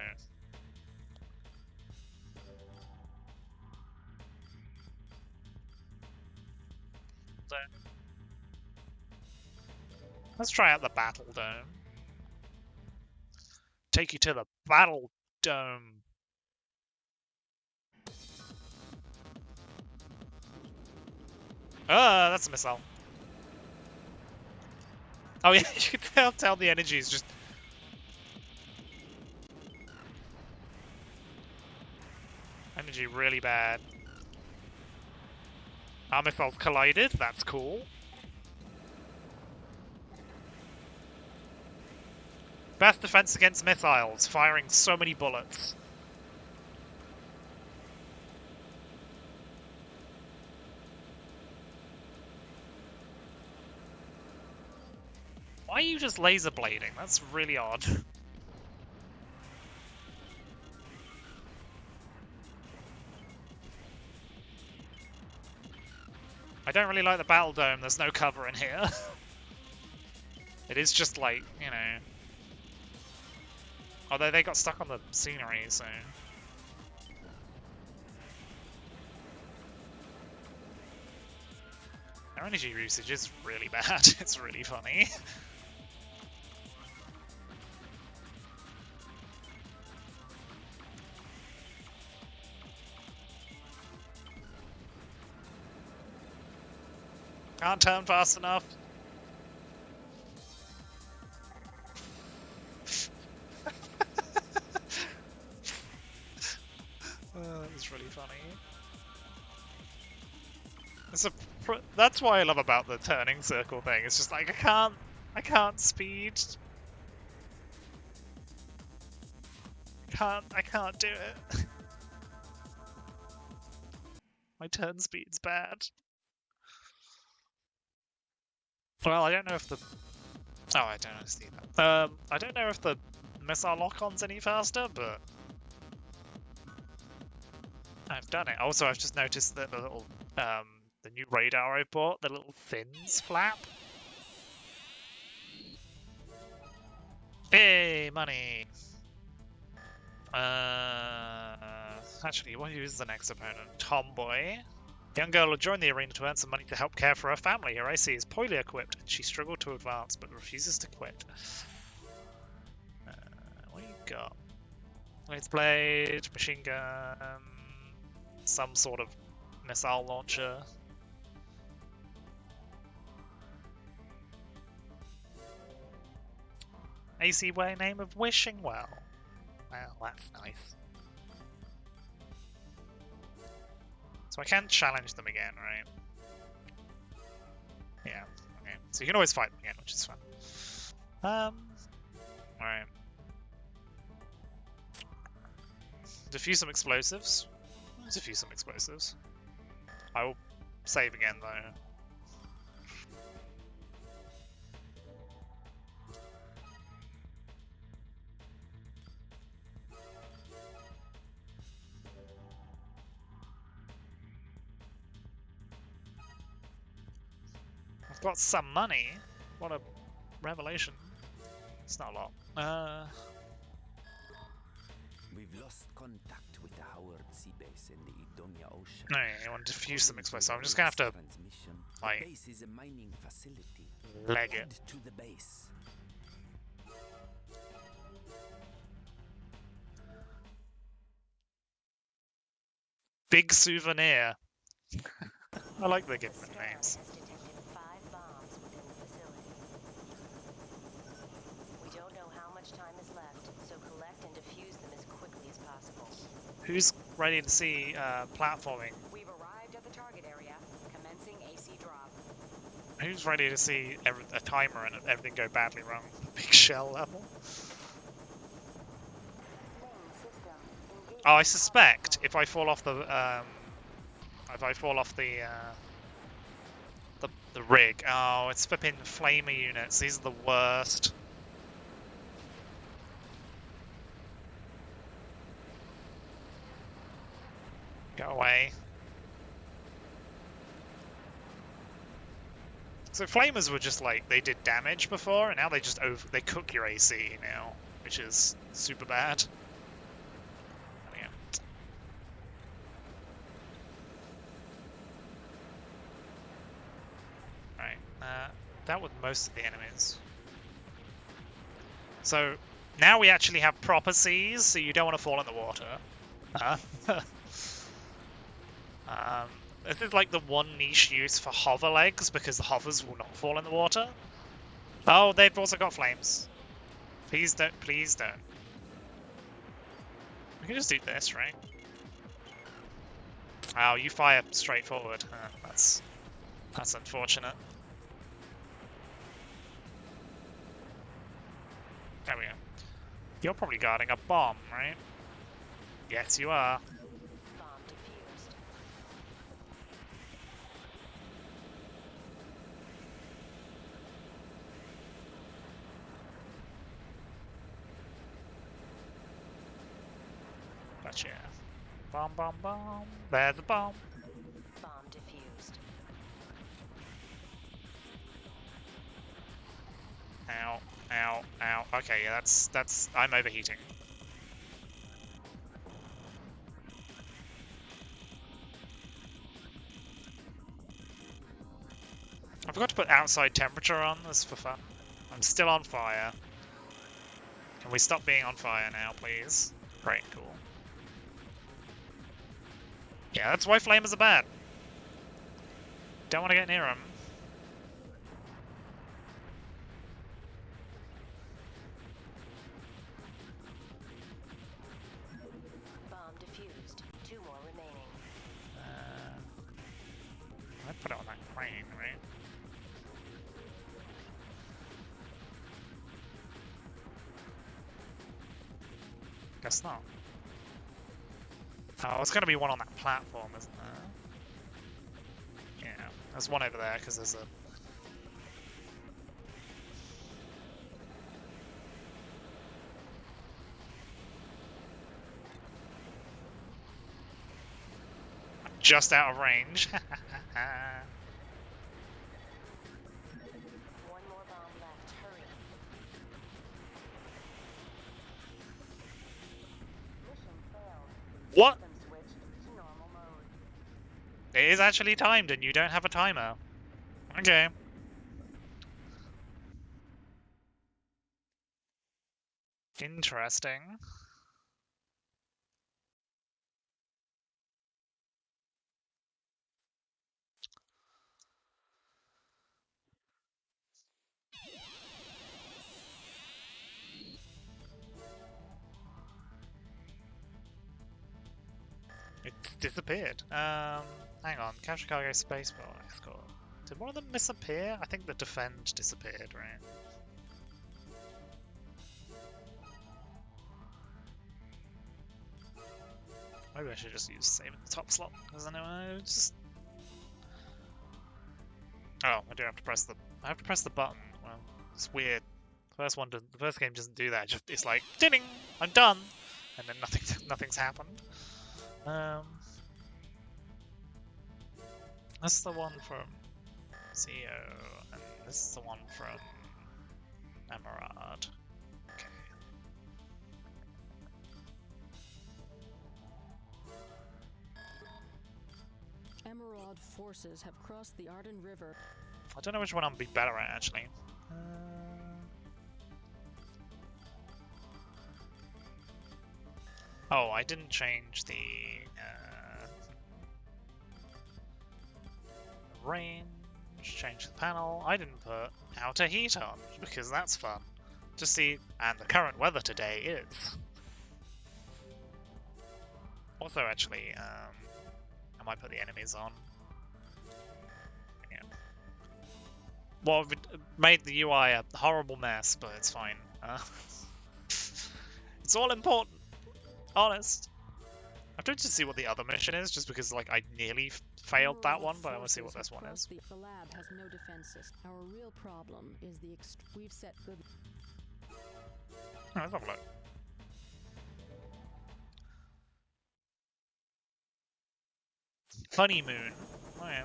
Let's try out the Battle Dome. Take you to the Battle Dome. Ah, that's a missile. Oh yeah, you can tell the energy is just... Energy really bad. Our missiles collided, that's cool. Best defense against missiles, firing so many bullets. Why are you just laser blading? That's really odd. I don't really like the Battle Dome, there's no cover in here. It is just like, you know... Although they got stuck on the scenery, so... Their energy usage is really bad, it's really funny. Can't turn fast enough. That's really funny. That's what I love about the turning circle thing. It's just like I can't speed. I can't do it. my turn speed's bad. Well, I don't know if the... Oh, I don't see that. I don't know if the missile lock-on's any faster, but... I've done it. Also, I've just noticed that the little, the new radar I bought, the little fins flap. Hey, money! Actually, who's the next opponent? Tomboy. Young girl will join the arena to earn some money to help care for her family. Her AC is poorly equipped, and she struggled to advance, but refuses to quit. What do you got? Blades blade, machine gun, some sort of missile launcher. AC way name of Wishing Well. Well, that's nice. So I can challenge them again, right? Yeah, okay. So you can always fight them again, which is fun. Alright. Defuse some explosives. Defuse some explosives. I will save again though. I've got some money. What a revelation. It's not a lot. We've lost contact with the Howard Sea Base in the Idonia Ocean. No, I want to defuse some explosives. I'm just gonna have to like the base is a mining facility. leg it. Head to the base. Big souvenir. I like the giving them names. Has detected 5 bombs within the facility. We don't know how much time is left, so collect and defuse them as quickly as possible. Who's ready to see platforming? We've arrived at the target area, commencing AC drop. Who's ready to see a timer and everything go badly wrong? Big shell level. Oh, I suspect if I fall off the the rig. Oh, it's flipping flamer units. These are the worst. Go away. So flamers were just like they did damage before, and now they just they cook your AC now, which is super bad. That with most of the enemies. So now we actually have proper seas, so you don't want to fall in the water. This is like the one niche use for hover legs, because the hovers will not fall in the water. Oh, they've also got flames. Please don't, please don't. We can just do this, right? Oh, you fire straight forward. That's unfortunate. There we go. You're probably guarding a bomb, right? Yes, you are. Bomb defused. Gotcha. Bomb, bomb, bomb. There's the bomb. Bomb defused. Ow, ow, ow. Okay, yeah, that's. I'm overheating. I forgot to put outside temperature on. This for fun. I'm still on fire. Can we stop being on fire now, please? Great, cool. Yeah, that's why flamers are bad. Don't want to get near them. Bomb defused. 2 more remaining. I put it on that crane, right? Guess not. Oh, it's gonna be one on that platform, isn't there? Yeah, there's one over there because there's a. Just out of range. One more bomb left. Hurry. Mission failed. What? System switched to normal mode. It is actually timed and you don't have a timer. Okay. Interesting. It disappeared. Hang on. Capture cargo spaceball escort. Did one of them disappear? I think the defend disappeared, right? Maybe I should just use save in the top slot, because I know I just. Oh, I do have to press the. I have to press the button. Well, it's weird. The first game doesn't do that. It's like, ding, I'm done, and then nothing's happened. That's the one from CEO, and this is the one from Emerald. Okay. Emerald forces have crossed the Arden River. I don't know which one I'll be better at, actually. Oh, I didn't change the range, change the panel. I didn't put outer heat on, because that's fun. To see, and the current weather today is. Also, actually, I might put the enemies on. Yeah. Well, it made the UI a horrible mess, but it's fine. It's all important. Honest. I'm trying to see what the other mission is, just because like I nearly failed that one, but I want to see what this one is. The lab has no defense system. Our real problem is we've set good. Oh, let's have a look. Honeymoon. Oh yeah.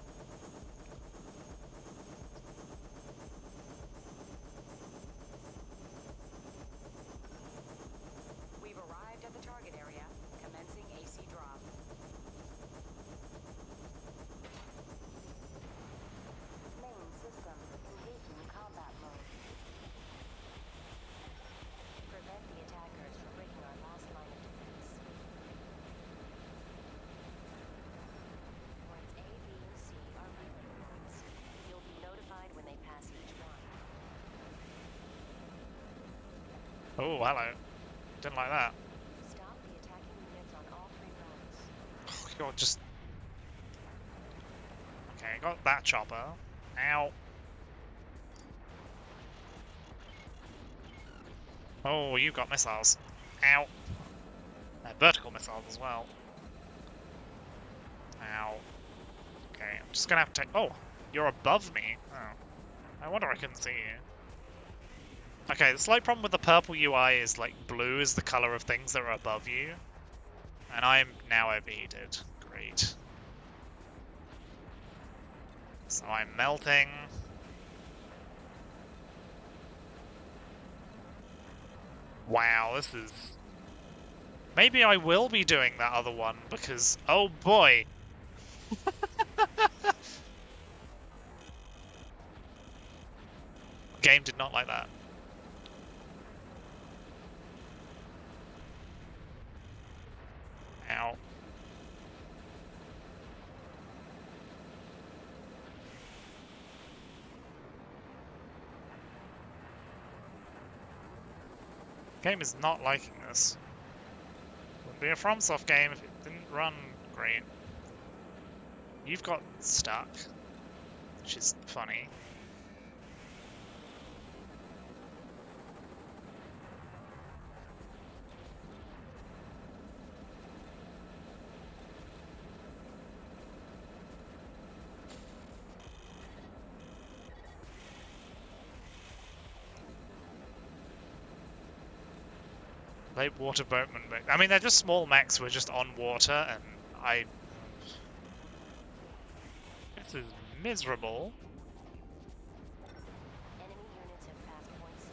We've arrived at the target area. Commencing AC drop. Main system engaging combat mode. Prevent the attackers from breaking our last line of defense. Points A, B, and C are relay points. You'll be notified when they pass each one. Oh, hello. Didn't like that. Stop the attacking units on all 3 routes. Oh, God, just. Okay, got that chopper. Ow. Oh, you got missiles. Ow. Vertical missiles as well. Ow. Okay, I'm just gonna have to take. Oh, you're above me. Oh. I wonder I couldn't see you. Okay, the slight problem with the purple UI is like blue is the color of things that are above you. And I'm now overheated. Great. So I'm melting. Wow, this is... Maybe I will be doing that other one because... Oh boy! Game did not like that. Ow. Game is not liking this. Wouldn't be a FromSoft game if it didn't run great. You've got stuck, which is funny. Late water boatman mech. I mean, they're just small mechs who are just on water, and I... This is miserable. Enemy units have passed point C.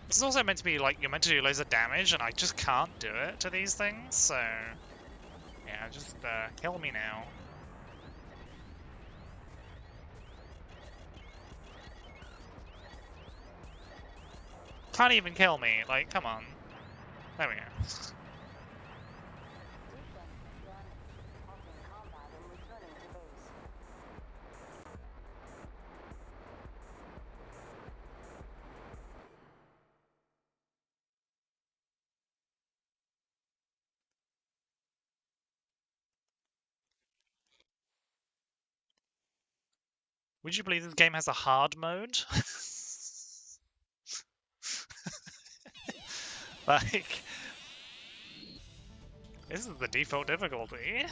This is also meant to be, like, you're meant to do loads of damage, and I just can't do it to these things, so... Yeah, just, kill me now. Can't even kill me, like, come on. There we go. Would you believe this game has a hard mode? Like, this is the default difficulty.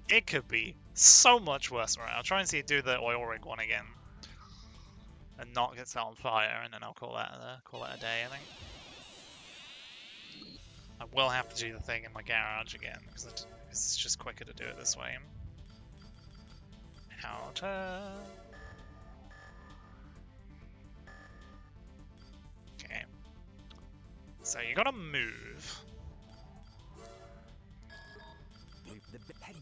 It could be so much worse. Right, I'll try and see do the oil rig one again, and not get set on fire, and then I'll call that a day. I think I will have to do the thing in my garage again because it's just quicker to do it this way. How to? Okay. So you gotta move. The head.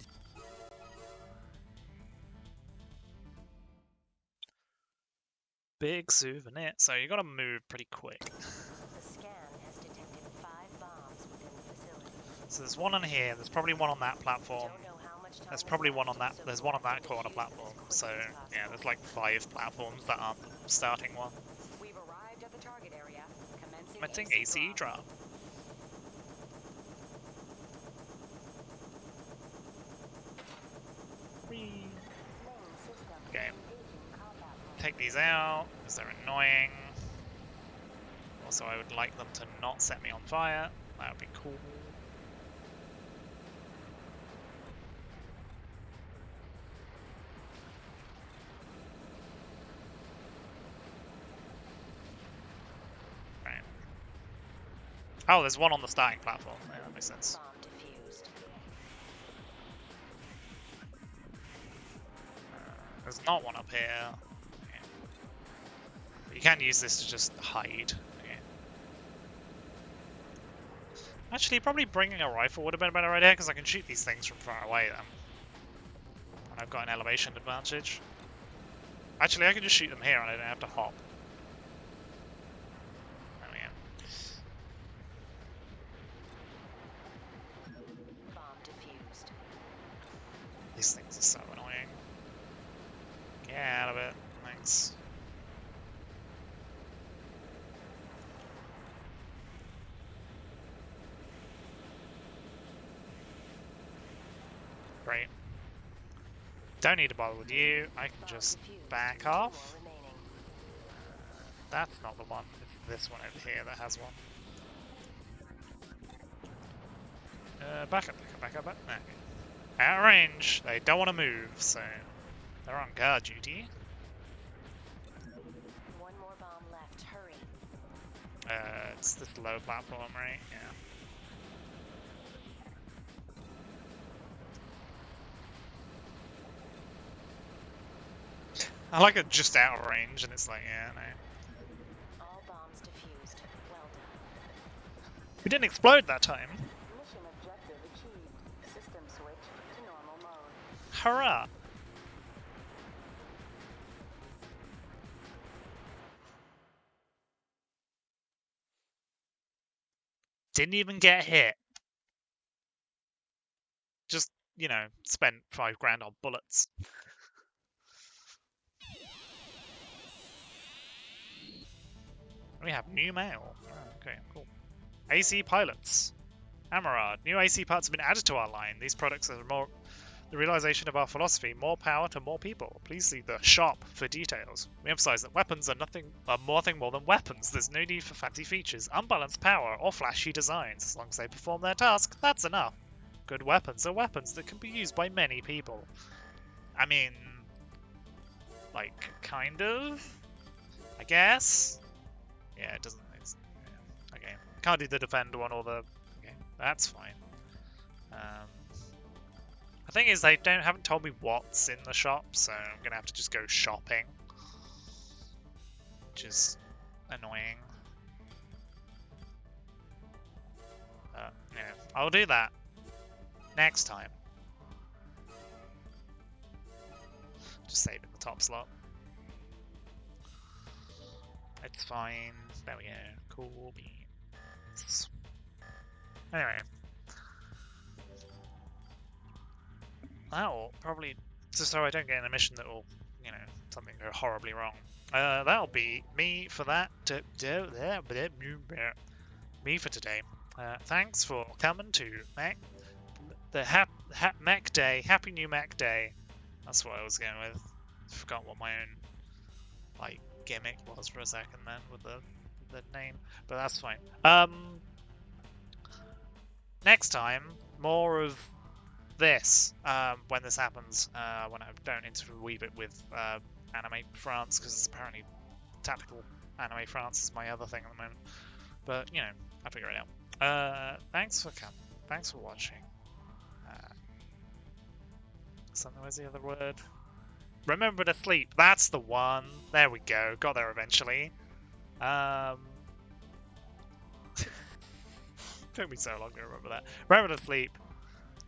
Big souvenir. So you gotta move pretty quick. The scan has detected 5 bombs within the facility. So there's one on here. There's probably one on that platform. Don't know how much time There's is probably one left, on that. so There's we one on want that to corner defuse platform. as So quickly as yeah, possible. there's like 5 platforms that aren't the starting one. We've arrived at the target area. Commencing Commencing AC drop. Whee. Okay. Take these out because they're annoying. Also, I would like them to not set me on fire. That would be cool. Right. Oh, there's one on the starting platform. Yeah, that makes sense. Bomb defused. There's not one up here. Okay. But you can use this to just hide. Okay. Actually, probably bringing a rifle would have been a better idea because I can shoot these things from far away then. And I've got an elevation advantage. Actually, I can just shoot them here and I don't have to hop. There we go. Bomb defused. These things are so annoying. Get out of it. Thanks. Great. Don't need to bother with you. I can just back 2 more off. remaining. That's not the one. It's this one over here that has one. Back up. Okay. Out of range. They don't want to move, so they're on guard duty. 1 more bomb left. Hurry. It's this low platform, right? Yeah. I like it just out of range, and it's like, yeah, no. All bombs defused. Well done. We didn't explode that time. Mission objective achieved. System switch to normal mode. Hurrah! Didn't even get hit. Just, you know, spent 5 grand on bullets. We have new mail. Oh, okay, cool. AC pilots. Amarad. New AC parts have been added to our line. These products are more the realization of our philosophy. More power to more people. Please see the shop for details. We emphasize that weapons are nothing more than weapons. There's no need for fancy features, unbalanced power, or flashy designs. As long as they perform their task, that's enough. good weapons. They're weapons that can be used by many people. I mean, like, kind of, I guess. Yeah, it doesn't. Yeah. Okay, can't do the defend one or the. Okay, that's fine. The thing is, they haven't told me what's in the shop, so I'm gonna have to just go shopping, which is annoying. Yeah, I'll do that next time. Just save in the top slot. It's fine. There we go. Cool beans. Anyway. That'll probably... Just so I don't get in a mission that will, you know, something go horribly wrong. That'll be me for that. Me for today. Thanks for coming to Mech. The Mech Day. Happy New Mech Day. That's what I was going with. Forgot what my own, like, gimmick was for a second then with the name, but that's fine. Next time, more of this when this happens, when I don't interweave it with Anime France, because apparently Tactical Anime France is my other thing at the moment. But, you know, I'll figure it out. Thanks for coming. Thanks for watching. Where's the other word? Remember to sleep. That's the one. There we go. Got there eventually. Took me so long to remember that. Remember to sleep.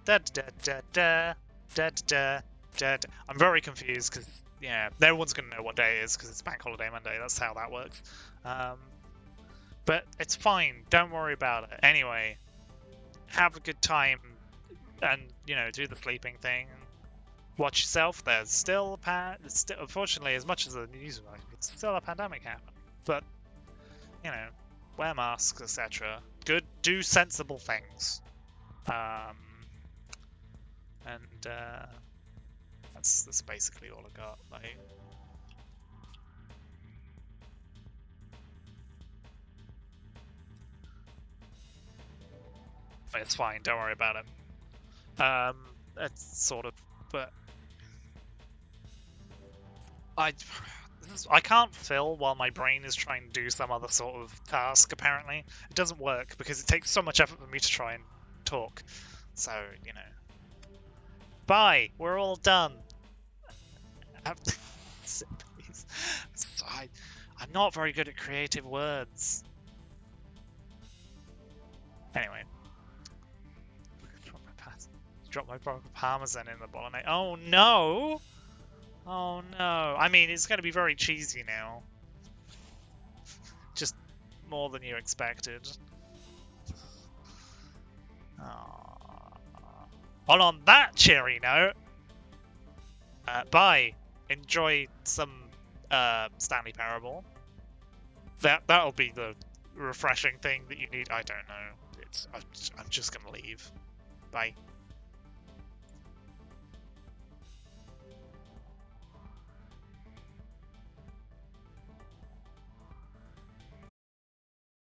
Da da da da da da da. I'm very confused because yeah, no one's gonna know what day it is because it's Bank Holiday Monday. That's how that works. But it's fine. Don't worry about it. Anyway, have a good time, and you know, do the sleeping thing. Watch yourself. There's still unfortunately, as much as the news is like, it's still a pandemic happening. But you know, wear masks, etc. Good, do sensible things. That's basically all I got. Like, it's fine. Don't worry about it. It's sort of, but I can't fill while my brain is trying to do some other sort of task. Apparently, it doesn't work because it takes so much effort for me to try and talk. So you know. Bye. We're all done. Please. I'm not very good at creative words. Anyway. Drop my parmesan in the bolognese. Oh no! Oh no. I mean, it's going to be very cheesy now. Just more than you expected. And on that cheery note, bye. Enjoy some Stanley Parable. That'll be the refreshing thing that you need. I don't know. I'm just gonna leave. Bye.